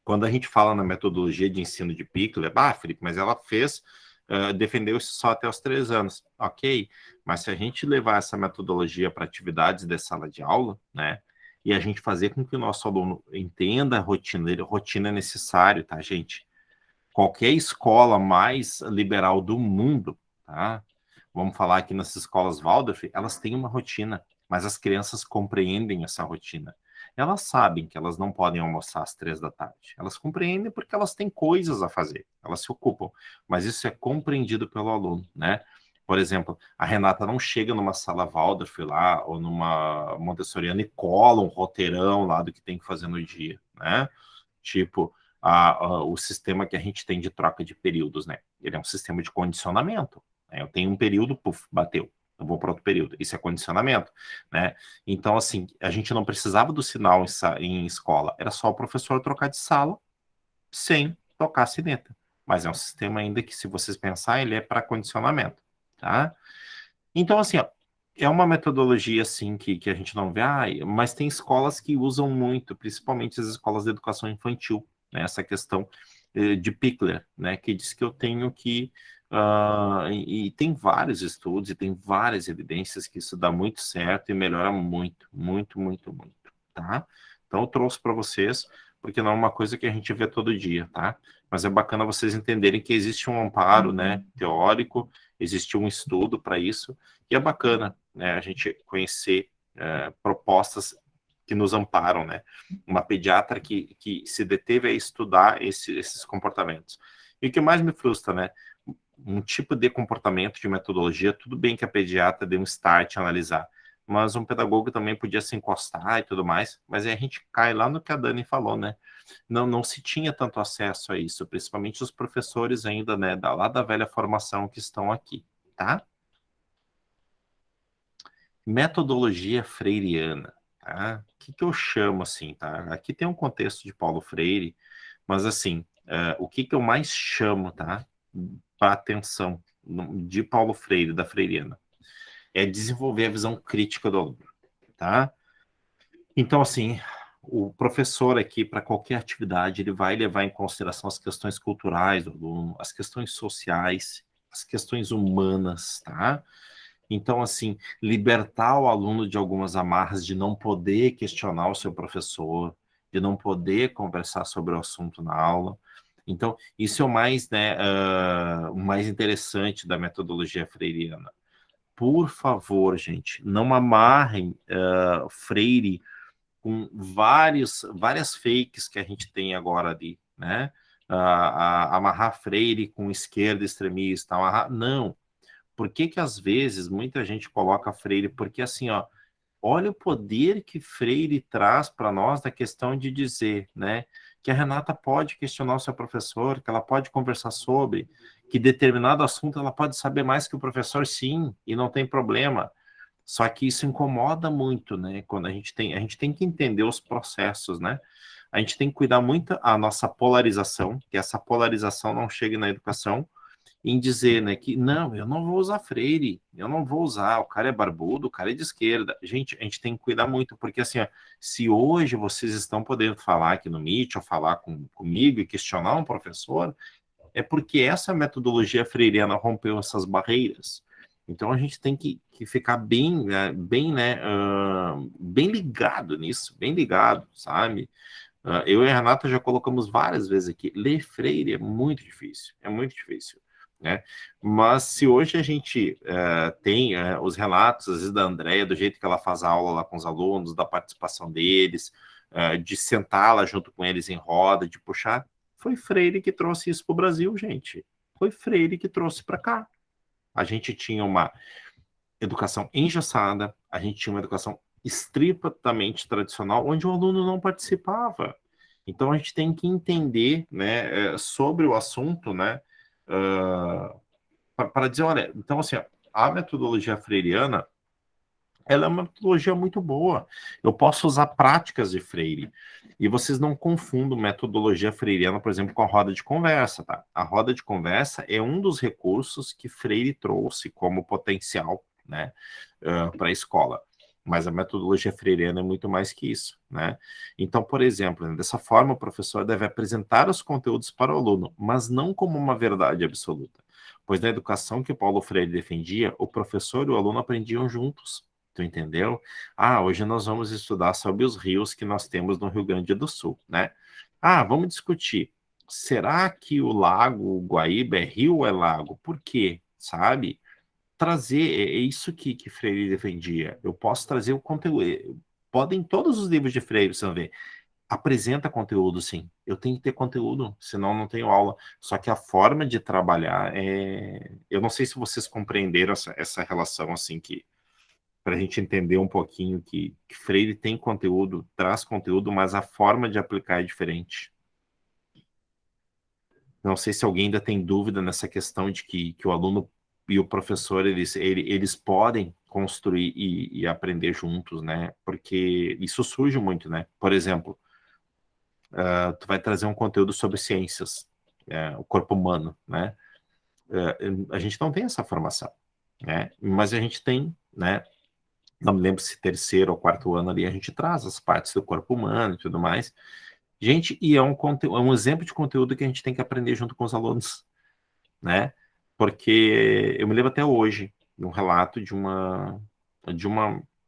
quando a gente fala na metodologia de ensino de Pickler, Felipe, mas ela defendeu isso só até os 3 anos. Ok, mas se a gente levar essa metodologia para atividades de sala de aula, né, e a gente fazer com que o nosso aluno entenda a rotina é necessário, tá, gente? Qualquer escola mais liberal do mundo, tá? Vamos falar aqui nas escolas Waldorf, elas têm uma rotina, mas as crianças compreendem essa rotina. Elas sabem que elas não podem almoçar às 3 da tarde. Elas compreendem porque elas têm coisas a fazer, elas se ocupam, mas isso é compreendido pelo aluno, né? Por exemplo, a Renata não chega numa sala Waldorf lá, ou numa Montessoriana e cola um roteirão lá do que tem que fazer no dia, né? Tipo, o sistema que a gente tem de troca de períodos, né? Ele é um sistema de condicionamento, né? Eu tenho um período, bateu, eu vou para outro período. Isso é condicionamento, né? Então, assim, a gente não precisava do sinal em escola, era só o professor trocar de sala sem tocar a sineta. Mas é um sistema ainda que, se vocês pensarem, ele é para condicionamento, tá? Então, assim, ó, é uma metodologia, assim, que a gente não vê, mas tem escolas que usam muito, principalmente as escolas de educação infantil, né, essa questão de Pickler, né, que diz que eu tenho que, e tem vários estudos e tem várias evidências que isso dá muito certo e melhora muito, muito, muito, muito, tá? Então eu trouxe para vocês, porque não é uma coisa que a gente vê todo dia, tá? Mas é bacana vocês entenderem que existe um amparo, né, teórico, existe um estudo para isso, e é bacana, né, a gente conhecer propostas que nos amparam, né? Uma pediatra que se deteve a estudar esses comportamentos. E o que mais me frustra, né? Um tipo de comportamento, de metodologia, tudo bem que a pediatra dê um start a analisar, mas um pedagogo também podia se encostar e tudo mais, mas aí a gente cai lá no que a Dani falou, né? Não se tinha tanto acesso a isso, principalmente os professores ainda, né, lá da velha formação que estão aqui, tá? Metodologia freiriana, tá? O que eu chamo assim, tá? Aqui tem um contexto de Paulo Freire, mas assim, o que eu mais chamo, tá? Para atenção de Paulo Freire, da Freiriana, é desenvolver a visão crítica do aluno, tá? Então, assim, o professor aqui, para qualquer atividade, ele vai levar em consideração as questões culturais do aluno, as questões sociais, as questões humanas, tá? Então, assim, libertar o aluno de algumas amarras de não poder questionar o seu professor, de não poder conversar sobre o assunto na aula. Então, isso é o mais, né, o mais interessante da metodologia freiriana. Por favor, gente, não amarrem Freire com várias fakes que a gente tem agora ali, né? Amarrar Freire com esquerda extremista, não. Por que às vezes muita gente coloca Freire? Porque assim, ó, olha o poder que Freire traz para nós da questão de dizer, né, que a Renata pode questionar o seu professor, que ela pode conversar sobre, que determinado assunto ela pode saber mais que o professor, sim, e não tem problema. Só que isso incomoda muito, né? Quando a gente tem que entender os processos, né? A gente tem que cuidar muito a nossa polarização, que essa polarização não chegue na educação, em dizer, né, que não, eu não vou usar Freire, eu não vou usar, o cara é barbudo, o cara é de esquerda. Gente, a gente tem que cuidar muito, porque assim, ó, se hoje vocês estão podendo falar aqui no Meet, ou falar comigo e questionar um professor, é porque essa metodologia freiriana rompeu essas barreiras. Então a gente tem que ficar bem, bem ligado nisso, bem ligado, sabe? Eu e a Renata já colocamos várias vezes aqui, ler Freire é muito difícil, né? Mas se hoje a gente tem os relatos, às vezes, da Andréia, do jeito que ela faz a aula lá com os alunos, da participação deles, de sentá-la junto com eles em roda, de puxar, foi Freire que trouxe isso para o Brasil, gente. Foi Freire que trouxe para cá. A gente tinha uma educação engessada, a gente tinha uma educação estritamente tradicional, onde o aluno não participava. Então, a gente tem que entender, né, sobre o assunto, né, para dizer, olha, então, assim, a metodologia freiriana, ela é uma metodologia muito boa. Eu posso usar práticas de Freire. E vocês não confundam metodologia freiriana, por exemplo, com a roda de conversa, tá? A roda de conversa é um dos recursos que Freire trouxe como potencial, né, para a escola. Mas a metodologia freiriana é muito mais que isso, né? Então, por exemplo, dessa forma, o professor deve apresentar os conteúdos para o aluno, mas não como uma verdade absoluta. Pois na educação que Paulo Freire defendia, o professor e o aluno aprendiam juntos. Tu entendeu? Hoje nós vamos estudar sobre os rios que nós temos no Rio Grande do Sul, né? Vamos discutir. Será que o lago Guaíba é rio ou é lago? Por quê? Sabe? Trazer, é isso que Freire defendia. Eu posso trazer o conteúdo. Podem todos os livros de Freire, você vai ver. Apresenta conteúdo, sim. Eu tenho que ter conteúdo, senão não tenho aula. Só que a forma de trabalhar é... Eu não sei se vocês compreenderam essa relação, assim, que para a gente entender um pouquinho que Freire tem conteúdo, traz conteúdo, mas a forma de aplicar é diferente. Não sei se alguém ainda tem dúvida nessa questão de que o aluno e o professor, eles podem construir e aprender juntos, né? Porque isso surge muito, né? Por exemplo, tu vai trazer um conteúdo sobre ciências, o corpo humano, né? A gente não tem essa formação, né? Mas a gente tem, né? Não me lembro se terceiro ou quarto ano ali, a gente traz as partes do corpo humano e tudo mais. Gente, e é um exemplo de conteúdo que a gente tem que aprender junto com os alunos, né? Porque eu me lembro até hoje de um relato de uma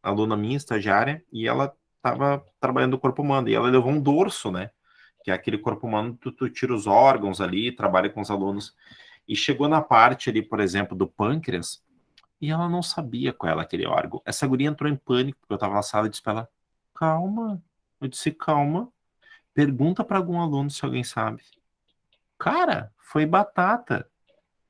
aluna minha, estagiária, e ela estava trabalhando o corpo humano, e ela levou um dorso, né? Que é aquele corpo humano, tu tira os órgãos ali, trabalha com os alunos, e chegou na parte ali, por exemplo, do pâncreas, e ela não sabia qual era aquele órgão. Essa guria entrou em pânico, porque eu estava na sala e disse para ela, calma. Eu disse, calma. Pergunta para algum aluno se alguém sabe. Cara, foi batata.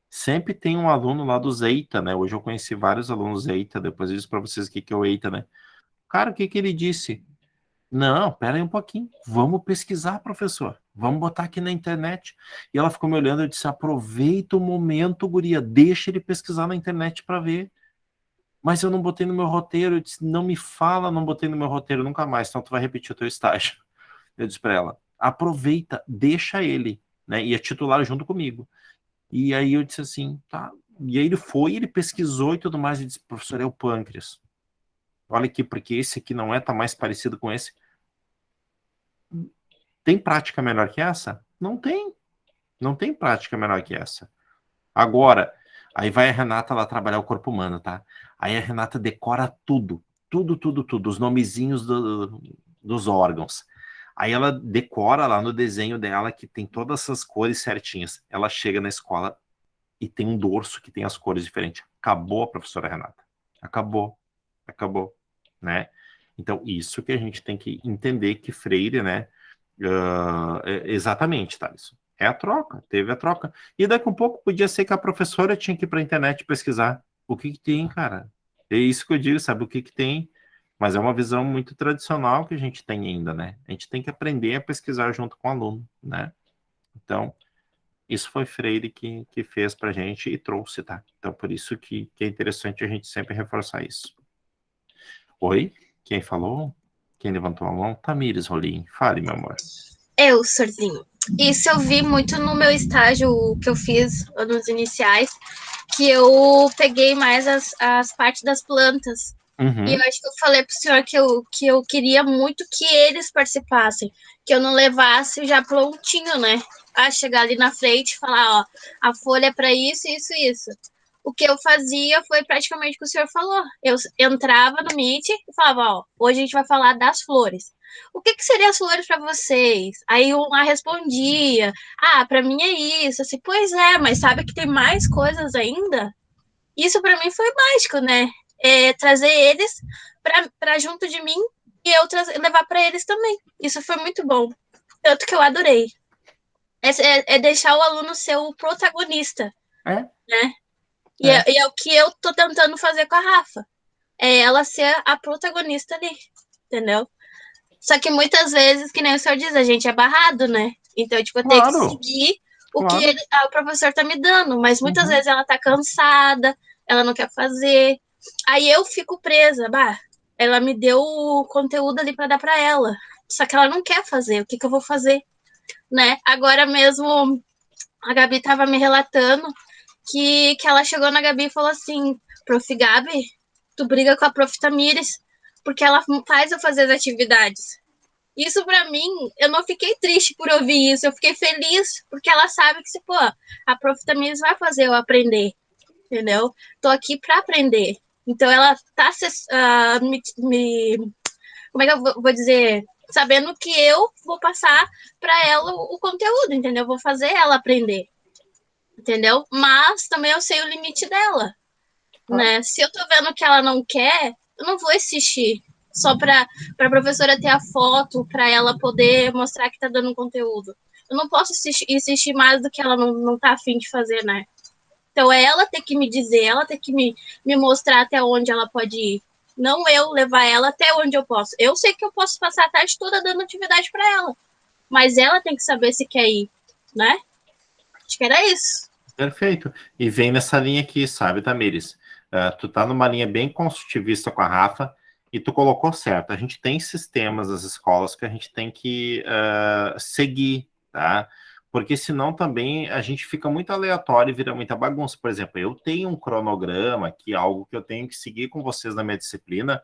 Sempre tem um aluno lá do EITA, né? Hoje eu conheci vários alunos EITA, depois eu disse para vocês o que é o EITA, né? Cara, o que ele disse? Não, pera aí um pouquinho. Vamos pesquisar, professor. Vamos botar aqui na internet. E ela ficou me olhando e disse, aproveita o momento, guria, deixa ele pesquisar na internet para ver. Mas eu não botei no meu roteiro. Eu disse, não me fala, não botei no meu roteiro nunca mais, então tu vai repetir o teu estágio. Eu disse para ela, aproveita, deixa ele, né? E é titular junto comigo. E aí eu disse assim, tá, E aí ele pesquisou e tudo mais, e disse, professor, é o pâncreas. Olha aqui, porque esse aqui não tá mais parecido com esse. Tem prática melhor que essa? Não tem. Não tem prática melhor que essa. Agora, aí vai a Renata lá trabalhar o corpo humano, tá? Aí a Renata decora tudo. Tudo. Os nomezinhos dos órgãos. Aí ela decora lá no desenho dela que tem todas essas cores certinhas. Ela chega na escola e tem um dorso que tem as cores diferentes. Acabou a professora Renata. Acabou, né? Então, isso que a gente tem que entender que Freire, né? Exatamente, Thales. É a troca, teve a troca. E daqui a um pouco podia ser que a professora tinha que ir para a internet pesquisar o que tem, cara. É isso que eu digo, sabe o que tem. Mas é uma visão muito tradicional que a gente tem ainda, né? A gente tem que aprender a pesquisar junto com o aluno, né? Então, isso foi Freire que fez para a gente e trouxe, tá? Então, por isso que é interessante a gente sempre reforçar isso. Oi? Quem falou? Quem levantou a mão? Tamires Rolim. Fale, meu amor. Eu, Sorzinho. Isso eu vi muito no meu estágio que eu fiz nos iniciais, que eu peguei mais as partes das plantas. E eu acho que eu falei pro senhor que eu queria muito que eles participassem, que eu não levasse já prontinho, né? A chegar ali na frente e falar, ó, a folha é para isso, isso, isso. O que eu fazia foi praticamente o que o senhor falou. Eu entrava no Meet e falava, ó, hoje a gente vai falar das flores. O que seriam as flores para vocês? Aí uma respondia, para mim é isso. Assim, pois é, mas sabe que tem mais coisas ainda? Isso para mim foi mágico, né? Trazer eles para junto de mim e eu levar para eles também. Isso foi muito bom. Tanto que eu adorei. É deixar o aluno ser o protagonista. Né? E é o que eu tô tentando fazer com a Rafa. É ela ser a protagonista ali. Entendeu? Só que muitas vezes, que nem o senhor diz, a gente é barrado, né? Então, tipo, eu tenho que seguir o que o professor tá me dando. Mas muitas vezes ela tá cansada, ela não quer fazer. Aí eu fico presa, ela me deu o conteúdo ali para dar para ela. Só que ela não quer fazer. O que eu vou fazer? Né? Agora mesmo, a Gabi tava me relatando que ela chegou na Gabi e falou assim, Prof. Gabi, tu briga com a Prof. Tamires, porque ela faz eu fazer as atividades. Isso para mim, eu não fiquei triste por ouvir isso, eu fiquei feliz, porque ela sabe que, a Prof. Tamires vai fazer eu aprender, entendeu? Tô aqui para aprender. Então, ela tá como é que eu vou dizer? Sabendo que eu vou passar para ela o conteúdo, entendeu? Vou fazer ela aprender, entendeu? Mas também eu sei o limite dela, né? Se eu tô vendo que ela não quer, eu não vou insistir só para a professora ter a foto, para ela poder mostrar que tá dando conteúdo. Eu não posso insistir mais do que ela não tá afim de fazer, né? Então, ela tem que me dizer, ela tem que me mostrar até onde ela pode ir. Não eu levar ela até onde eu posso. Eu sei que eu posso passar a tarde toda dando atividade para ela. Mas ela tem que saber se quer ir, né? Acho que era isso. Perfeito. E vem nessa linha aqui, sabe, Tamires? Tu tá numa linha bem construtivista com a Rafa e tu colocou certo. A gente tem sistemas das escolas que a gente tem que seguir, tá? Porque senão também a gente fica muito aleatório e vira muita bagunça. Por exemplo, eu tenho um cronograma aqui, algo que eu tenho que seguir com vocês na minha disciplina,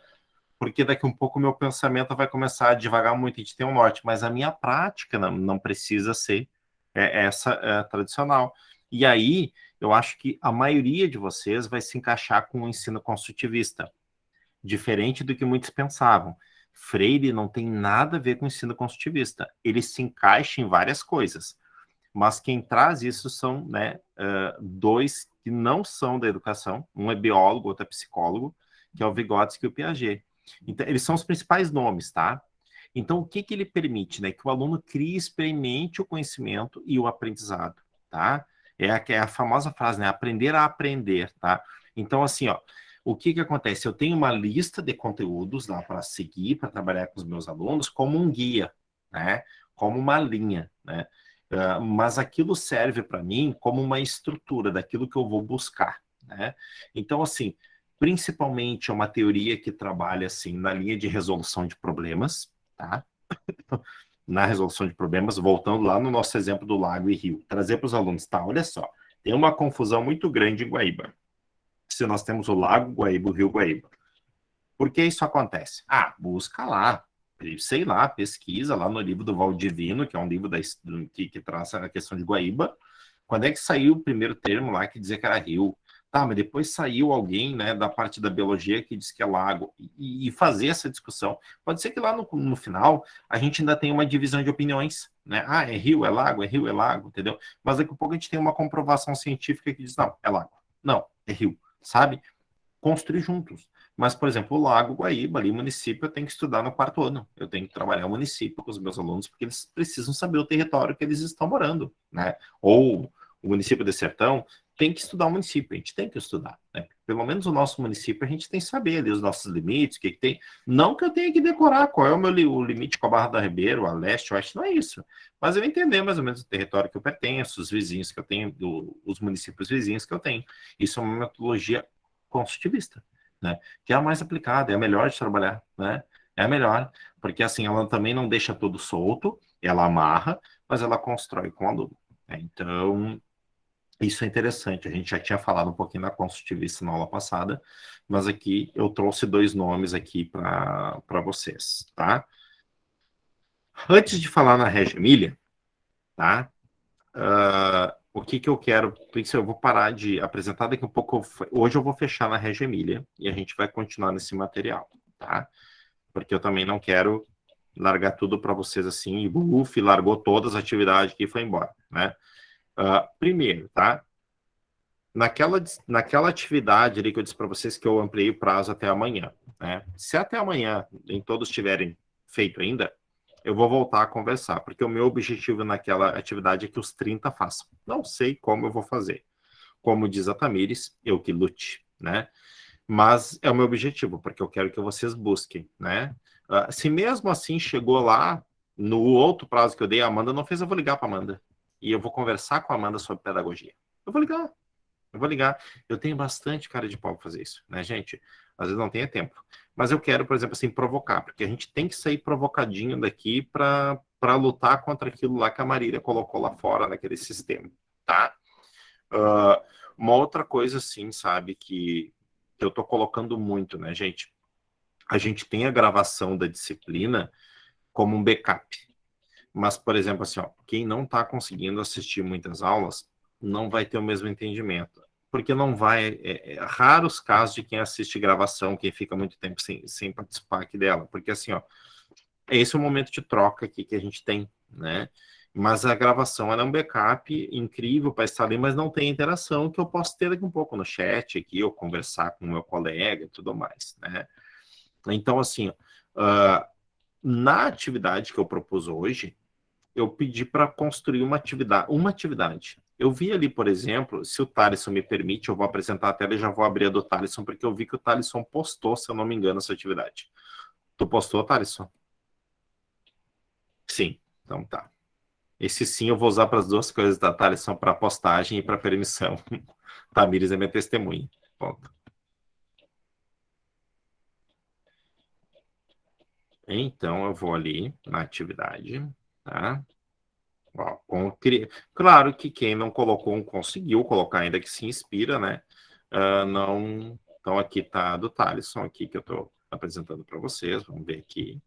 porque daqui um pouco o meu pensamento vai começar a devagar muito, a gente tem um norte, mas a minha prática não precisa ser essa tradicional. E aí, eu acho que a maioria de vocês vai se encaixar com o ensino construtivista, diferente do que muitos pensavam. Freire não tem nada a ver com o ensino construtivista. Ele se encaixa em várias coisas. Mas quem traz isso são dois que não são da educação. Um é biólogo, outro é psicólogo, que é o Vygotsky e o Piaget. Então, eles são os principais nomes, tá? Então, o que ele permite? Né? Que o aluno crie, experimente o conhecimento e o aprendizado, tá? É a famosa frase, né? Aprender a aprender, tá? Então, assim, ó, o que acontece? Eu tenho uma lista de conteúdos lá para seguir, para trabalhar com os meus alunos, como um guia, né? Como uma linha, né? Mas aquilo serve para mim como uma estrutura daquilo que eu vou buscar, né? Então, assim, principalmente é uma teoria que trabalha, assim, na linha de resolução de problemas, tá? Na resolução de problemas, voltando lá no nosso exemplo do lago e rio, trazer para os alunos, tá? Olha só, Tem uma confusão muito grande em Guaíba. Se nós temos o Lago Guaíba, o Rio Guaíba. Por que isso acontece? Busca lá, sei lá, pesquisa lá no livro do Valdivino, que é um livro que traz a questão de Guaíba. Quando é que saiu o primeiro termo lá que dizia que era rio? Tá, mas depois saiu alguém, né, da parte da biologia que diz que é lago. E fazer essa discussão. Pode ser que lá no final a gente ainda tenha uma divisão de opiniões, né? É rio, é lago, entendeu? Mas daqui a pouco a gente tem uma comprovação científica que diz, não, é lago. Não, é rio, sabe? Construir juntos. Mas, por exemplo, o Lago Guaíba, ali, município, eu tenho que estudar no 4º ano. Eu tenho que trabalhar o município com os meus alunos, porque eles precisam saber o território que eles estão morando, né? Ou o município de Sertão tem que estudar o município, a gente tem que estudar, né? Pelo menos o nosso município, a gente tem que saber ali os nossos limites, o que tem. Não que eu tenha que decorar qual é o limite com a Barra da Ribeiro, a leste, oeste, não é isso. Mas eu entender mais ou menos o território que eu pertenço, os vizinhos que eu tenho, os municípios vizinhos que eu tenho. Isso é uma metodologia construtivista, né? Que é a mais aplicada, é a melhor de trabalhar, né? É a melhor, porque assim, ela também não deixa tudo solto, ela amarra, mas ela constrói com o aluno, né? Então, isso é interessante. A gente já tinha falado um pouquinho da construtivista na aula passada, mas aqui eu trouxe 2 nomes aqui para vocês, tá? Antes de falar na Regia Emília, tá? O que eu quero, por isso eu vou parar de apresentar daqui a pouco. Hoje eu vou fechar na Regia Emília e a gente vai continuar nesse material, tá? Porque eu também não quero largar tudo para vocês assim, e largou todas as atividades que foi embora, né? Primeiro, tá? Naquela atividade ali que eu disse para vocês que eu ampliei o prazo até amanhã, né? Se até amanhã nem todos tiverem feito ainda, eu vou voltar a conversar, porque o meu objetivo naquela atividade é que os 30 façam. Não sei como eu vou fazer. Como diz a Tamires, eu que lute, né? Mas é o meu objetivo, porque eu quero que vocês busquem, né? Se mesmo assim chegou lá, no outro prazo que eu dei, a Amanda não fez, eu vou ligar para a Amanda. E eu vou conversar com a Amanda sobre pedagogia. Eu vou ligar. Eu tenho bastante cara de pau para fazer isso, né, gente? Às vezes não tenho tempo. Mas eu quero, por exemplo, assim, provocar, porque a gente tem que sair provocadinho daqui para lutar contra aquilo lá que a Marília colocou lá fora naquele sistema, tá? Uma outra coisa, assim, sabe, que eu tô colocando muito, né, gente? A gente tem a gravação da disciplina como um backup. Mas, por exemplo, assim, ó, quem não está conseguindo assistir muitas aulas não vai ter o mesmo entendimento. Porque não vai... raros casos de quem assiste gravação, quem fica muito tempo sem participar aqui dela. Porque, assim, ó, esse é o momento de troca aqui que a gente tem, né? Mas a gravação ela é um backup incrível para estar ali, mas não tem interação que eu posso ter daqui um pouco no chat aqui, ou conversar com o meu colega e tudo mais, né? Então, assim, na atividade que eu propus hoje, eu pedi para construir uma atividade. Eu vi ali, por exemplo, se o Thaleson me permite, eu vou apresentar a tela e já vou abrir a do Thaleson, porque eu vi que o Thaleson postou, se eu não me engano, essa atividade. Tu postou, Thaleson? Sim, então tá. Esse sim eu vou usar para as 2 coisas da Thaleson, para postagem e para permissão. Tamires é minha testemunha. Ponto. Então, eu vou ali na atividade, tá? Ó, claro que quem não colocou, conseguiu colocar, ainda que se inspira, né? Não. Então, aqui tá do Thaleson, aqui que eu estou apresentando para vocês. Vamos ver aqui.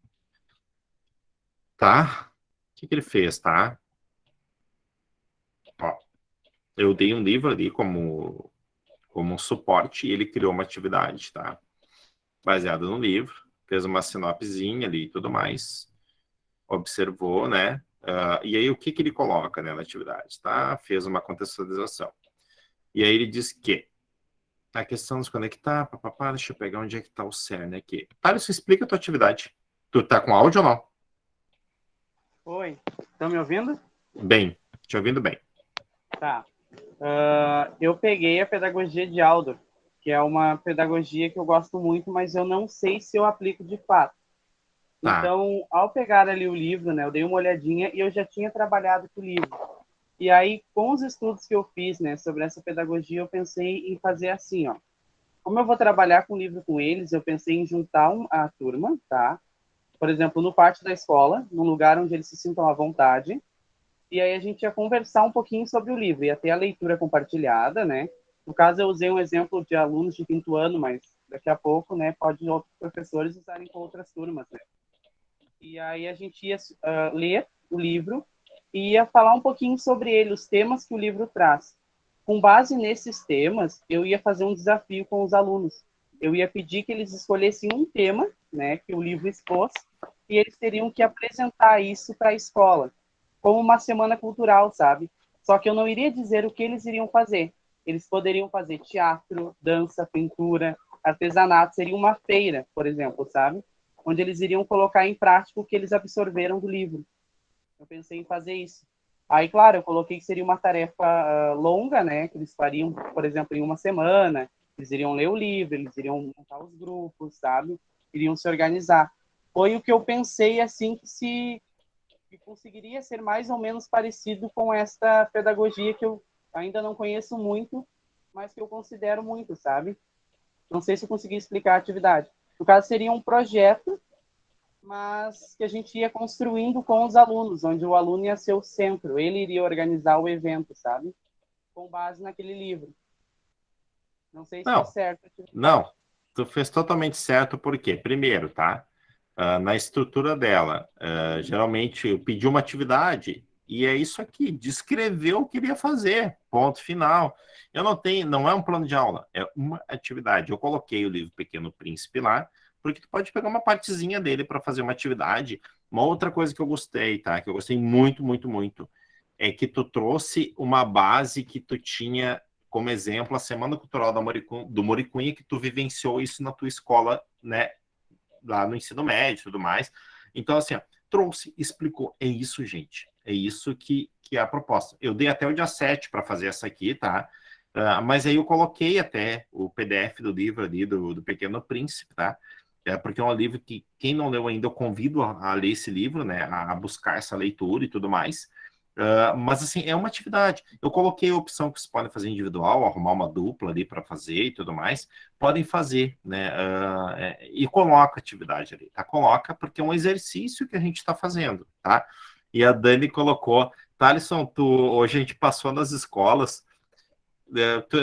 Tá? O que ele fez, tá? Ó, eu dei um livro ali como um suporte e ele criou uma atividade, tá? Baseado no livro, fez uma sinopsezinha ali e tudo mais, observou, né? E aí o que ele coloca, né, na atividade, tá? Fez uma contextualização. E aí ele diz que a questão de se conectar, papapá, deixa eu pegar onde é que tá o CERN aqui. Thaleson, explica a tua atividade. Tu tá com áudio ou não? Oi, estão me ouvindo? Bem, te ouvindo bem. Tá. Eu peguei a pedagogia de Aldor, que é uma pedagogia que eu gosto muito, mas eu não sei se eu aplico de fato. Tá. Então, ao pegar ali o livro, né, eu dei uma olhadinha e eu já tinha trabalhado com o livro. E aí, com os estudos que eu fiz, né, sobre essa pedagogia, eu pensei em fazer assim, ó. Como eu vou trabalhar com o livro com eles, eu pensei em juntar a turma, tá? Por exemplo, no pátio da escola, num lugar onde eles se sintam à vontade. e aí a gente ia conversar um pouquinho sobre o livro, ia ter a leitura compartilhada, né? No caso, eu usei um exemplo de alunos de 5º ano, mas daqui a pouco, né, pode outros professores usarem com outras turmas, né? E aí a gente ia ler o livro e ia falar um pouquinho sobre ele, os temas que o livro traz. Com base nesses temas, eu ia fazer um desafio com os alunos. Eu ia pedir que eles escolhessem um tema, né, que o livro expôs, e eles teriam que apresentar isso para a escola, como uma semana cultural, sabe? Só que eu não iria dizer o que eles iriam fazer. Eles poderiam fazer teatro, dança, pintura, artesanato, seria uma feira, por exemplo, sabe? Onde eles iriam colocar em prática o que eles absorveram do livro. Eu pensei em fazer isso. Aí, claro, eu coloquei que seria uma tarefa longa, né? Que eles fariam, por exemplo, em uma semana. Eles iriam ler o livro, eles iriam montar os grupos, sabe? Iriam se organizar. Foi o que eu pensei, assim, que conseguiria ser mais ou menos parecido com esta pedagogia que eu ainda não conheço muito, mas que eu considero muito, sabe? Não sei se eu consegui explicar a atividade. No caso, seria um projeto, mas que a gente ia construindo com os alunos, onde o aluno ia ser o centro, ele iria organizar o evento, sabe? Com base naquele livro. Não sei se fiz certo. Não, tu fez totalmente certo, porque, primeiro, tá? Na estrutura dela, geralmente eu pedi uma atividade e é isso aqui, descreveu o que ele ia fazer, ponto final. Eu não é um plano de aula, é uma atividade. Eu coloquei o livro Pequeno Príncipe lá, porque tu pode pegar uma partezinha dele para fazer uma atividade. Uma outra coisa que eu gostei, tá? Que eu gostei muito, muito, muito, é que tu trouxe uma base que tu tinha como exemplo a Semana Cultural do Moricunha, que tu vivenciou isso na tua escola, né? Lá no ensino médio e tudo mais. Então, assim, ó, trouxe, explicou. É isso, gente. É isso que é a proposta. Eu dei até o dia 7 para fazer essa aqui, tá? Mas aí eu coloquei até o PDF do livro ali, do Pequeno Príncipe, tá? Porque é um livro que, quem não leu ainda, eu convido a ler esse livro, né? A buscar essa leitura e tudo mais. Mas, assim, é uma atividade. Eu coloquei a opção que vocês podem fazer individual, arrumar uma dupla ali para fazer e tudo mais. Podem fazer, né? E coloca a atividade ali, tá? Coloca, porque é um exercício que a gente está fazendo, tá? E a Dani colocou, Thalisson, hoje a gente passou nas escolas,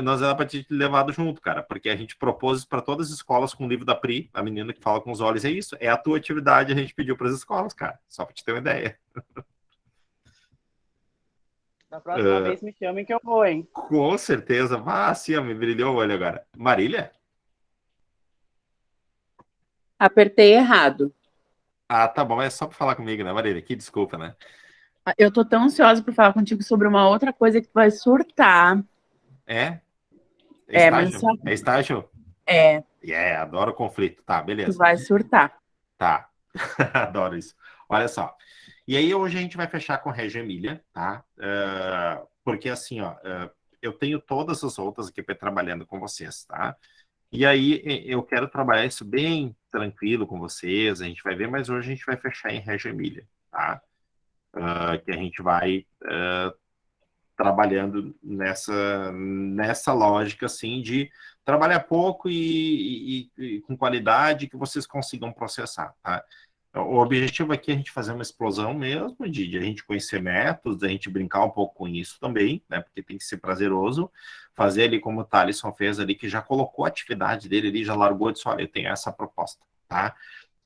nós era para te levado junto, cara, porque a gente propôs para todas as escolas com o livro da Pri, a menina que fala com os olhos, é isso, é a tua atividade, a gente pediu para as escolas, cara, só para te ter uma ideia. Da próxima vez me chamem que eu vou, hein? Com certeza. Sim, me brilhou o olho agora. Marília? Apertei errado. Tá bom. É só para falar comigo, né, Marília? Que desculpa, né? Eu tô tão ansiosa para falar contigo sobre uma outra coisa que tu vai surtar. É Mas estágio? É estágio? Adoro conflito. Tá, beleza. Tu vai surtar. Tá. Adoro isso. Olha só. E aí hoje a gente vai fechar com Reggio Emília, tá? Porque assim, ó, eu tenho todas as outras aqui trabalhando com vocês, tá? E aí eu quero trabalhar isso bem tranquilo com vocês, a gente vai ver, mas hoje a gente vai fechar em Reggio Emília, tá? Que a gente vai trabalhando nessa lógica, assim, de trabalhar pouco e com qualidade que vocês consigam processar, tá? O objetivo aqui é a gente fazer uma explosão mesmo, de a gente conhecer métodos, a gente brincar um pouco com isso também, né? Porque tem que ser prazeroso. Fazer ali como o Thalisson fez ali, que já colocou a atividade dele ali, já largou e disse, olha, eu tenho essa proposta, tá?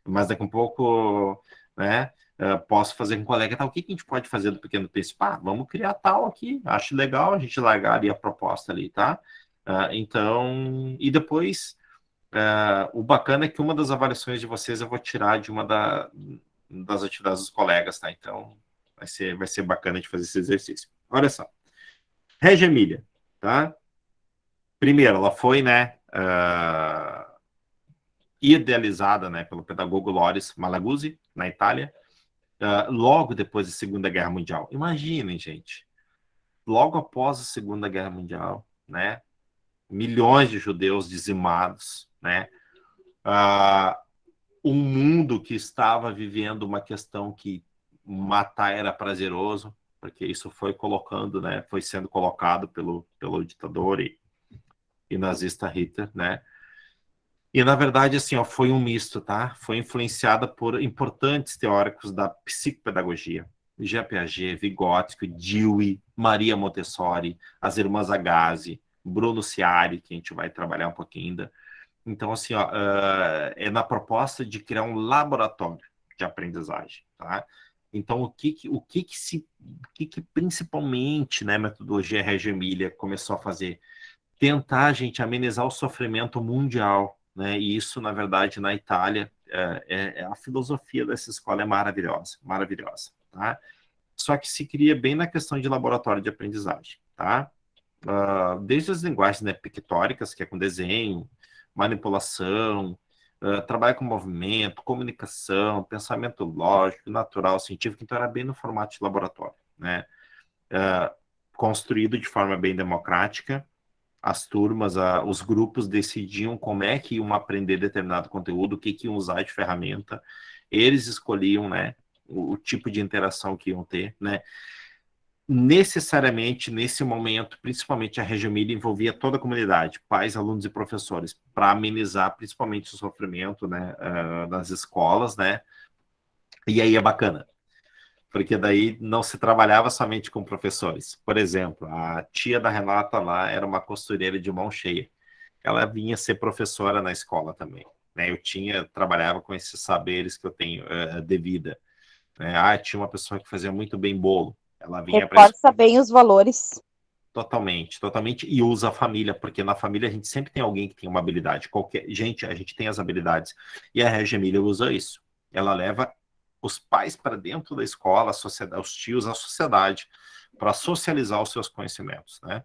Mas daqui a um pouco, né? Posso fazer com um colega tal, o que a gente pode fazer do Pequeno Príncipe? Vamos criar tal aqui, acho legal a gente largar ali a proposta ali, tá? Então, e depois... o bacana é que uma das avaliações de vocês eu vou tirar de uma das atividades dos colegas, tá? Então, vai ser bacana de fazer esse exercício. Olha só. Reggio Emília, tá? Primeiro, ela foi, né, idealizada, né, pelo pedagogo Loris Malaguzzi, na Itália, logo depois da Segunda Guerra Mundial. Imaginem, gente. Logo após a Segunda Guerra Mundial, né? Milhões de judeus dizimados, né? Um mundo que estava vivendo uma questão que matar era prazeroso, porque isso foi colocando, né? Foi sendo colocado pelo ditador e nazista Hitler, né? E na verdade, assim, ó, foi um misto, tá? Foi influenciada por importantes teóricos da psicopedagogia, Jean Piaget, Vygotsky, Dewey, Maria Montessori, as irmãs Agassi, Bruno Ciari, que a gente vai trabalhar um pouquinho ainda. Então, assim, ó, é na proposta de criar um laboratório de aprendizagem, tá? Então, o que principalmente, né, a metodologia Reggio Emilia começou a fazer? Tentar, gente, amenizar o sofrimento mundial, né? E isso, na verdade, na Itália, a filosofia dessa escola é maravilhosa, maravilhosa, tá? Só que se cria bem na questão de laboratório de aprendizagem, tá? Desde as linguagens, né, pictóricas, que é com desenho, manipulação, trabalho com movimento, comunicação, pensamento lógico, natural, científico, então era bem no formato de laboratório, né? Construído de forma bem democrática, as turmas, os grupos decidiam como é que iam aprender determinado conteúdo, o que iam usar de ferramenta, eles escolhiam, né, o tipo de interação que iam ter, né? Necessariamente, nesse momento, principalmente a Reggio Emilia envolvia toda a comunidade, pais, alunos e professores, para amenizar principalmente o sofrimento, né, das escolas, né? E aí é bacana, porque daí não se trabalhava somente com professores. Por exemplo, a tia da Renata lá era uma costureira de mão cheia. Ela vinha ser professora na escola também, né? Trabalhava com esses saberes que eu tenho de vida. Né? Tinha uma pessoa que fazia muito bem bolo. Ela vinha para reforça bem os valores. Totalmente, totalmente. E usa a família, porque na família a gente sempre tem alguém que tem uma habilidade. Gente, a gente tem as habilidades. E a Reggio Emilia usa isso. Ela leva os pais para dentro da escola, a sociedade, os tios, a sociedade, para socializar os seus conhecimentos, né?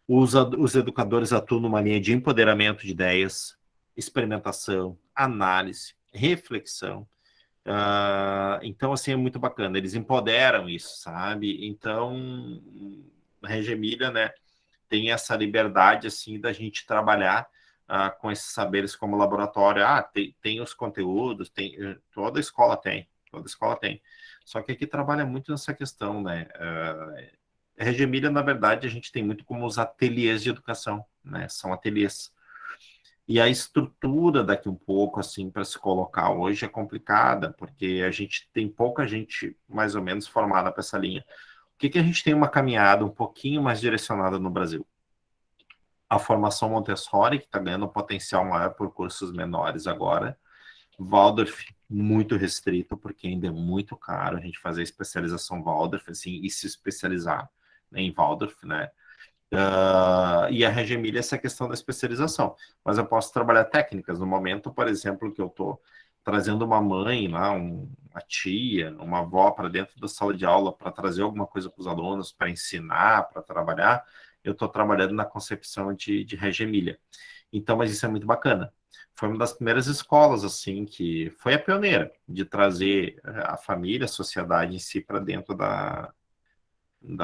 Os educadores atuam numa linha de empoderamento de ideias, experimentação, análise, reflexão. Então, assim, é muito bacana. Eles empoderam isso, sabe? Então, a Reggio Emilia, né, tem essa liberdade, assim, da gente trabalhar com esses saberes como laboratório. Tem os conteúdos, toda escola tem. Só que aqui trabalha muito nessa questão, né? A Reggio Emilia, na verdade, a gente tem muito como os ateliês de educação, né? São ateliês. E a estrutura daqui um pouco, assim, para se colocar hoje é complicada, porque a gente tem pouca gente mais ou menos formada para essa linha. O que a gente tem uma caminhada um pouquinho mais direcionada no Brasil? A formação Montessori, que está ganhando um potencial maior por cursos menores agora. Waldorf, muito restrito, porque ainda é muito caro a gente fazer a especialização Waldorf, assim, e se especializar, né, em Waldorf, né? E a Reggio Emilia, essa questão da especialização. Mas eu posso trabalhar técnicas. No momento, por exemplo, que eu estou trazendo uma mãe, lá, uma tia, uma avó para dentro da sala de aula para trazer alguma coisa para os alunos, para ensinar, para trabalhar, eu estou trabalhando na concepção de Reggio Emilia. Então, mas isso é muito bacana. Foi uma das primeiras escolas, assim, que foi a pioneira de trazer a família, a sociedade em si para dentro da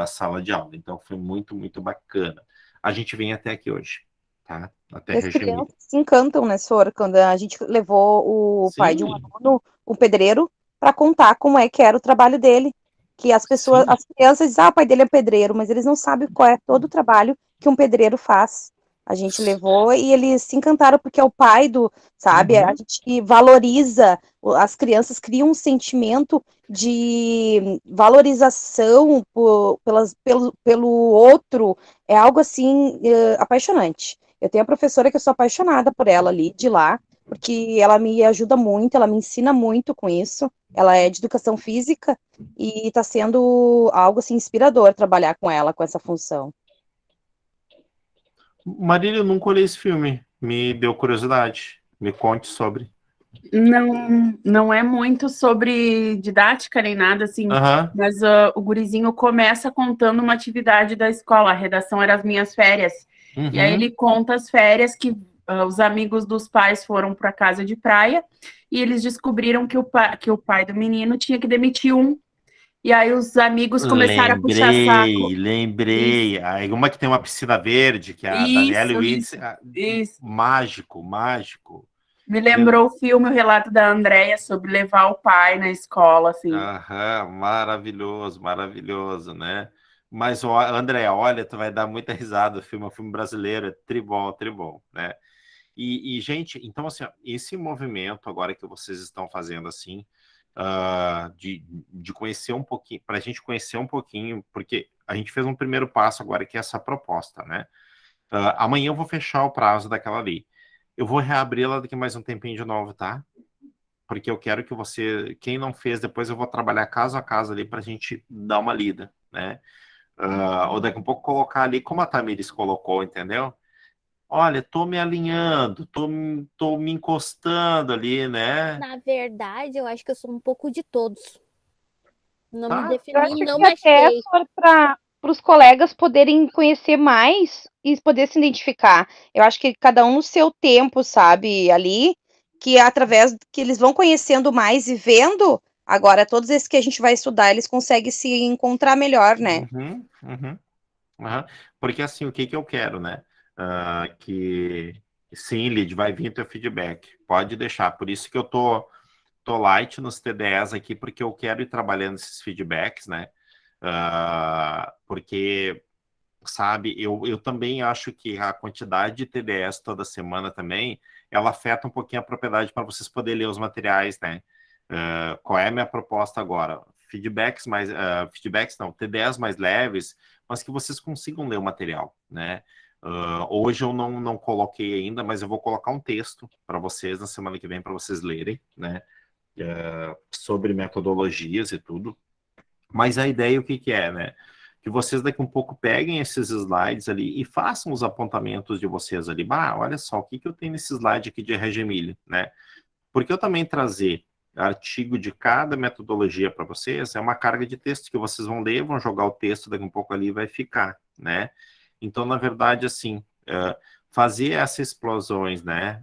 sala de aula. Então, foi muito, muito bacana. A gente vem até aqui hoje, tá? Até As Reggio Emilia. crianças se encantam, né, Sora? Quando a gente levou o pai de um aluno, um pedreiro, para contar como é que era o trabalho dele. Que as pessoas, as crianças dizem, o pai dele é pedreiro, mas eles não sabem qual é todo o trabalho que um pedreiro faz. A gente levou e eles se encantaram porque é o pai do, sabe? A gente valoriza, as crianças criam um sentimento de valorização pelo outro, é algo assim apaixonante. Eu tenho a professora que eu sou apaixonada por ela ali, de lá, porque ela me ajuda muito, ela me ensina muito com isso. Ela é de educação física e está sendo algo assim inspirador trabalhar com ela, com essa função. Marília, eu nunca olhei esse filme. Me deu curiosidade. Me conte sobre. Não é muito sobre didática nem nada, assim, mas o gurizinho começa contando uma atividade da escola. A redação era as minhas férias. E aí ele conta as férias que os amigos dos pais foram para casa de praia e eles descobriram que o pai do menino tinha que demitir um. E aí os amigos começaram a puxar saco. Lembrei. Aí uma que tem uma piscina verde, que é a Daniela Winds. Mágico. Me lembrou o filme, o relato da Andréia sobre levar o pai na escola, assim. Maravilhoso, né? Mas, André, olha, tu vai dar muita risada, o filme é um filme brasileiro, é tribom, né? E, gente, então, assim, esse movimento agora que vocês estão fazendo, assim, de conhecer um pouquinho, para a gente conhecer um pouquinho, porque a gente fez um primeiro passo agora, que é essa proposta, né? Amanhã eu vou fechar o prazo daquela lei. Eu vou reabri-la daqui mais um tempinho de novo, tá? Porque eu quero que você, quem não fez, depois eu vou trabalhar caso a caso ali para a gente dar uma lida, né? Ou daqui a pouco colocar ali, como a Tamires colocou, entendeu? Olha, tô me alinhando, tô me encostando ali, né? Na verdade, eu acho que eu sou um pouco de todos. Não me Tá. Eu defini, acho não que até achei. para os colegas poderem conhecer mais e poder se identificar. Eu acho que cada um no seu tempo, sabe, ali, que através que eles vão conhecendo mais e vendo, agora todos esses que a gente vai estudar, eles conseguem se encontrar melhor, né? Aham. Porque assim, o que eu quero, né? Que sim, Lid, vai vir teu feedback. Pode deixar. Por isso que eu tô light nos TDEs aqui, porque eu quero ir trabalhando esses feedbacks, né? Porque, sabe, eu também acho que a quantidade de TDEs toda semana também, ela afeta um pouquinho a propriedade para vocês poderem ler os materiais, né? Qual é a minha proposta agora? Feedbacks não, TDEs mais leves, mas que vocês consigam ler o material, né? Hoje eu não coloquei ainda, mas eu vou colocar um texto para vocês na semana que vem para vocês lerem, né? Sobre metodologias e tudo. Mas a ideia o que é, né? Que vocês daqui um pouco peguem esses slides ali e façam os apontamentos de vocês ali. Olha só, o que eu tenho nesse slide aqui de RGMilha, né? Porque eu também trazer artigo de cada metodologia para vocês é uma carga de texto que vocês vão ler, vão jogar o texto daqui um pouco ali e vai ficar, né? Então, na verdade, assim, fazer essas explosões, né?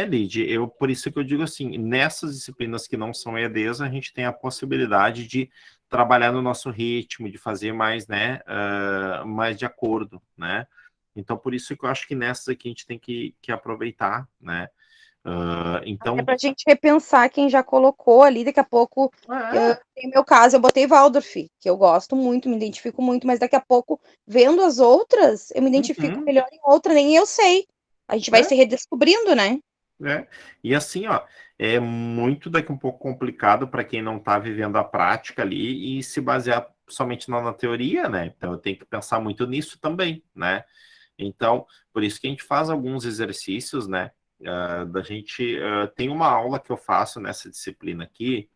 Lid, por isso que eu digo assim, nessas disciplinas que não são EADs, a gente tem a possibilidade de trabalhar no nosso ritmo, de fazer mais, né? Mais de acordo, né? Então, por isso que eu acho que nessas aqui a gente tem que aproveitar, né? Então... É pra gente repensar quem já colocou ali, daqui a pouco, em meu caso, eu botei Waldorf, que eu gosto muito, me identifico muito, mas daqui a pouco, vendo as outras, eu me identifico melhor em outra, nem eu sei. A gente vai se redescobrindo, né? E assim, ó, é muito daqui um pouco complicado para quem não está vivendo a prática ali e se basear somente na teoria, né? Então eu tenho que pensar muito nisso também, né? Então, por isso que a gente faz alguns exercícios, né? Da gente tem uma aula que eu faço nessa disciplina aqui,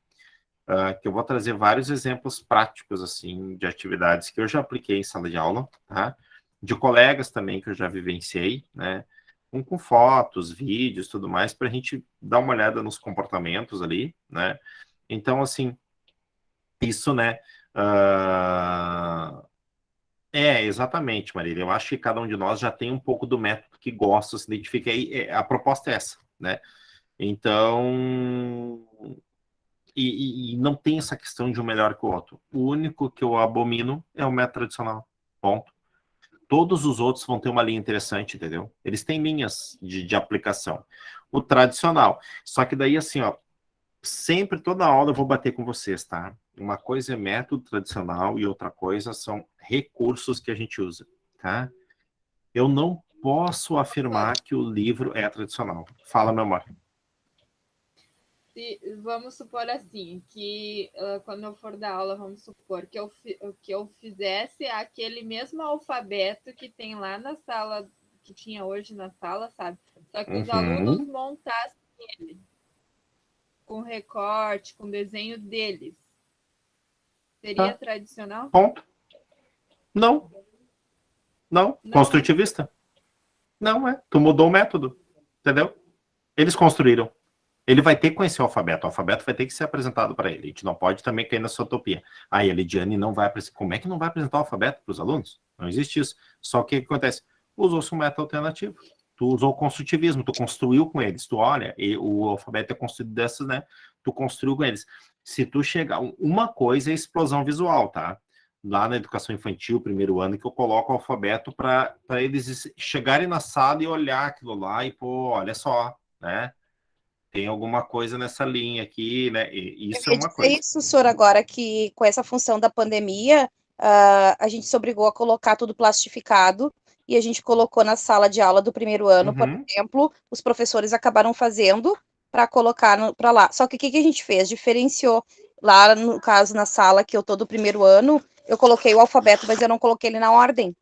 que eu vou trazer vários exemplos práticos, assim, de atividades que eu já apliquei em sala de aula, tá? De colegas também que eu já vivenciei, né? Com fotos, vídeos, tudo mais, para a gente dar uma olhada nos comportamentos ali, né? Então, assim, isso, né? Exatamente, Marília. Eu acho que cada um de nós já tem um pouco do método que gosta, se identifica. A proposta é essa, né? Então, e não tem essa questão de um melhor que o outro. O único que eu abomino é o método tradicional. Ponto. Todos os outros vão ter uma linha interessante, entendeu? Eles têm linhas de aplicação. O tradicional. Só que daí, assim, ó, sempre, toda aula eu vou bater com vocês, tá? Uma coisa é método tradicional e outra coisa são recursos que a gente usa, tá? Eu não posso afirmar que o livro é tradicional. Fala, meu amor. Vamos supor assim, que quando eu for dar aula, vamos supor que eu fizesse aquele mesmo alfabeto que tem lá na sala, que tinha hoje na sala, sabe? Só que os alunos montassem ele com recorte, com desenho deles. Seria tradicional? Ponto. Não. Construtivista? Não, Tu mudou o método, entendeu? Eles construíram. Ele vai ter que conhecer o alfabeto vai ter que ser apresentado para ele. A gente não pode também cair nessa utopia. Aí a Lidiane não vai apresentar. Como é que não vai apresentar o alfabeto para os alunos? Não existe isso. Só que o que acontece? Usou-se um método alternativo. Tu usou o construtivismo, tu construiu com eles. Tu olha, o alfabeto é construído dessas, né? Tu construiu com eles. Se tu chegar... Uma coisa é explosão visual, tá? Lá na educação infantil, primeiro ano, que eu coloco o alfabeto para eles chegarem na sala e olhar aquilo lá e, pô, olha só, né? Tem alguma coisa nessa linha aqui, né? Isso é uma coisa. Isso, senhor, agora que com essa função da pandemia, a gente se obrigou a colocar tudo plastificado e a gente colocou na sala de aula do primeiro ano, por exemplo, os professores acabaram fazendo para colocar para lá. Só que o que a gente fez? Diferenciou. Lá, no caso, na sala que eu tô do primeiro ano, eu coloquei o alfabeto, mas eu não coloquei ele na ordem.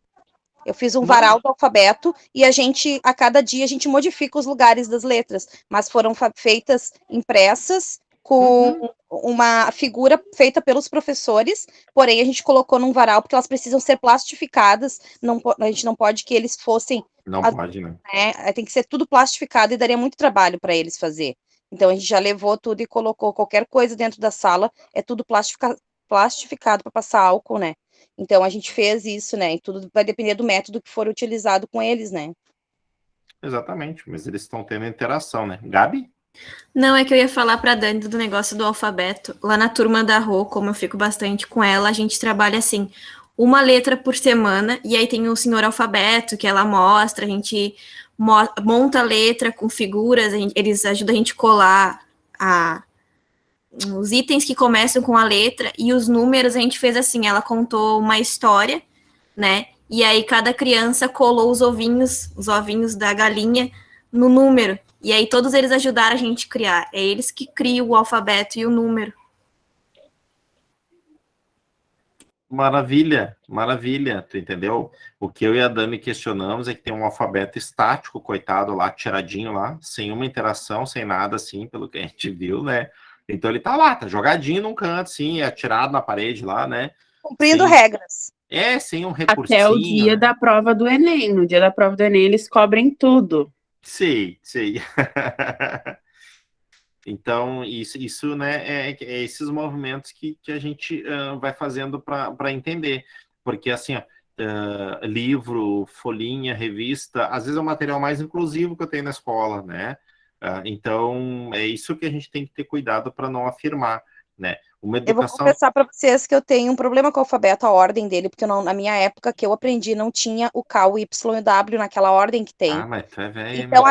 Eu fiz um varal do alfabeto e a cada dia, a gente modifica os lugares das letras, mas foram feitas impressas com uma figura feita pelos professores, porém a gente colocou num varal porque elas precisam ser plastificadas, a gente não pode que eles fossem... Não pode, né? Tem que ser tudo plastificado e daria muito trabalho para eles fazer. Então a gente já levou tudo e colocou qualquer coisa dentro da sala, é tudo plastificado para passar álcool, né? Então a gente fez isso, né? E tudo vai depender do método que for utilizado com eles, né? Exatamente, mas eles estão tendo interação, né? Gabi? Não, é que eu ia falar para Dani do negócio do alfabeto. Lá na turma da Rô, como eu fico bastante com ela, a gente trabalha assim, uma letra por semana, e aí tem o senhor alfabeto, que ela mostra, a gente monta a letra com figuras, eles ajudam a gente a colar os itens que começam com a letra, e os números a gente fez assim, ela contou uma história, né? E aí cada criança colou os ovinhos da galinha no número. E aí todos eles ajudaram a gente a criar. É eles que criam o alfabeto e o número. Maravilha, maravilha, tu entendeu? O que eu e a Dani questionamos é que tem um alfabeto estático, coitado lá, tiradinho lá, sem uma interação, sem nada assim, pelo que a gente viu, né? Então ele tá lá, tá jogadinho num canto, assim, atirado na parede lá, né? Cumprindo regras. Sem um recursinho. Até o dia da prova do Enem. No dia da prova do Enem, eles cobrem tudo. Sei. Então, isso né, é esses movimentos que a gente vai fazendo para entender. Porque, assim, livro, folhinha, revista, às vezes é o material mais inclusivo que eu tenho na escola, né? Então, é isso que a gente tem que ter cuidado para não afirmar, né? Uma educação... Eu vou confessar para vocês que eu tenho um problema com o alfabeto, a ordem dele, porque na minha época que eu aprendi não tinha o K, o Y e o W naquela ordem que tem. Mas tu é velha, então,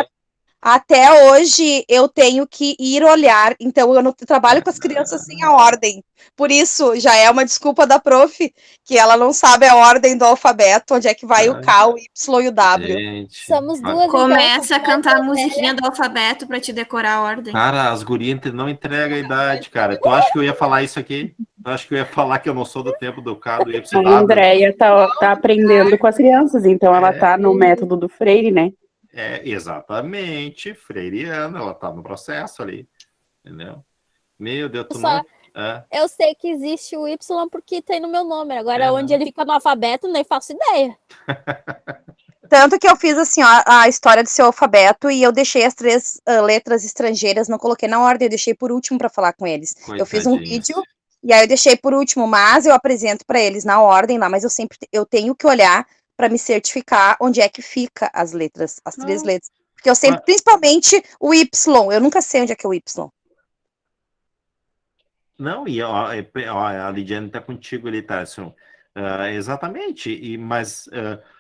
até hoje eu tenho que ir olhar, então eu não trabalho com as crianças sem a ordem. Por isso, já é uma desculpa da prof, que ela não sabe a ordem do alfabeto, onde é que vai o K, o Y e o W. Gente, Somos duas, Começa a cantar a musiquinha do alfabeto para te decorar a ordem. Cara, as gurias não entregam a idade, cara. Tu acha que eu ia falar isso aqui? Tu acha que eu ia falar que eu não sou do tempo do K, do Y? A Andréia tá aprendendo com as crianças, então ela tá no método do Freire, né? Exatamente, freiriana, ela tá no processo ali, entendeu? Meu Deus, tu Só, não... eu sei que existe o Y porque tem no meu nome, agora onde ele fica no alfabeto, nem faço ideia. Tanto que eu fiz assim, ó, a história do seu alfabeto e eu deixei as 3 letras estrangeiras, não coloquei na ordem, eu deixei por último para falar com eles. Eu fiz um vídeo e aí eu deixei por último, mas eu apresento para eles na ordem lá, mas eu tenho que olhar para me certificar onde é que fica as letras, as 3 letras. Porque eu sempre, principalmente o Y, eu nunca sei onde é que é o Y. Não, e ó, a Lidiane tá contigo ali, Tarso. Exatamente, mas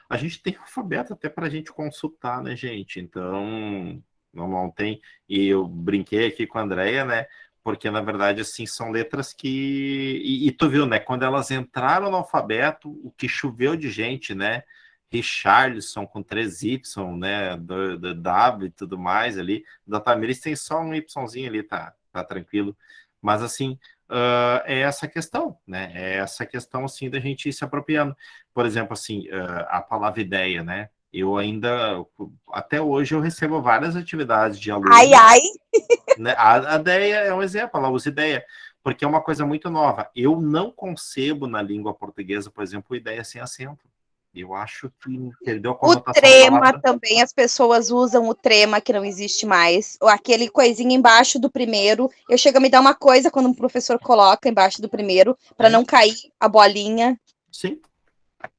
a gente tem alfabeto até para a gente consultar, né, gente? Então, não tem... E eu brinquei aqui com a Andréia, né? Porque, na verdade, assim, são letras que... E tu viu, né? Quando elas entraram no alfabeto, o que choveu de gente, né? Richarlison com 3Y, né? Do W e tudo mais ali. Da Tamires tem só um Yzinho ali, tá tranquilo. Mas, assim, é essa questão, né? É essa questão, assim, da gente ir se apropriando. Por exemplo, assim, a palavra ideia, né? Eu ainda, até hoje, eu recebo várias atividades de alunos. Né? A ideia é um exemplo, ela usa ideia, porque é uma coisa muito nova. Eu não concebo na língua portuguesa, por exemplo, ideia sem acento. Eu acho que perdeu a conotação. O trema também, as pessoas usam o trema, que não existe mais. Ou aquele coisinho embaixo do primeiro. Eu chego a me dar uma coisa quando um professor coloca embaixo do primeiro, para não cair a bolinha. Sim.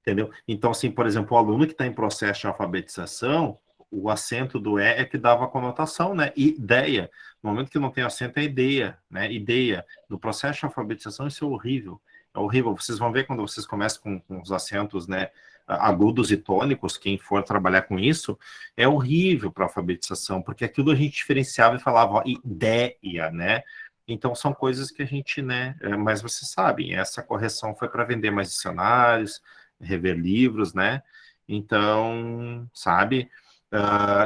Entendeu? Então, assim, por exemplo, o aluno que está em processo de alfabetização, o acento do é que dava a conotação, né? Ideia. No momento que não tem acento, é ideia, né? Ideia. No processo de alfabetização, isso é horrível. É horrível. Vocês vão ver quando vocês começam com os acentos, né? Agudos e tônicos, quem for trabalhar com isso, é horrível para a alfabetização, porque aquilo a gente diferenciava e falava ó, ideia, né? Então são coisas que a gente, né? Mas vocês sabem, essa correção foi para vender mais dicionários, rever livros, né? Então, sabe?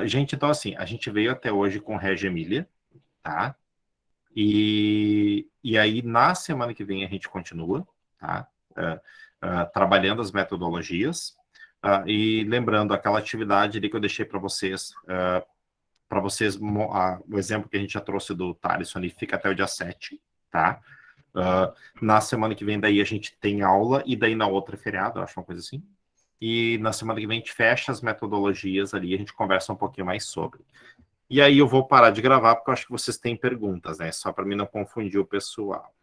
Gente, então assim, a gente veio até hoje com Regia Emília, tá? E aí, na semana que vem, a gente continua, tá? Trabalhando as metodologias. E lembrando, aquela atividade ali que eu deixei para vocês, o exemplo que a gente já trouxe do Thaleson ali, fica até o dia 7, tá? Na semana que vem, daí a gente tem aula, e daí na outra feriado, eu acho uma coisa assim. E na semana que vem a gente fecha as metodologias ali, a gente conversa um pouquinho mais sobre. E aí eu vou parar de gravar, porque eu acho que vocês têm perguntas, né? Só para mim não confundir o pessoal.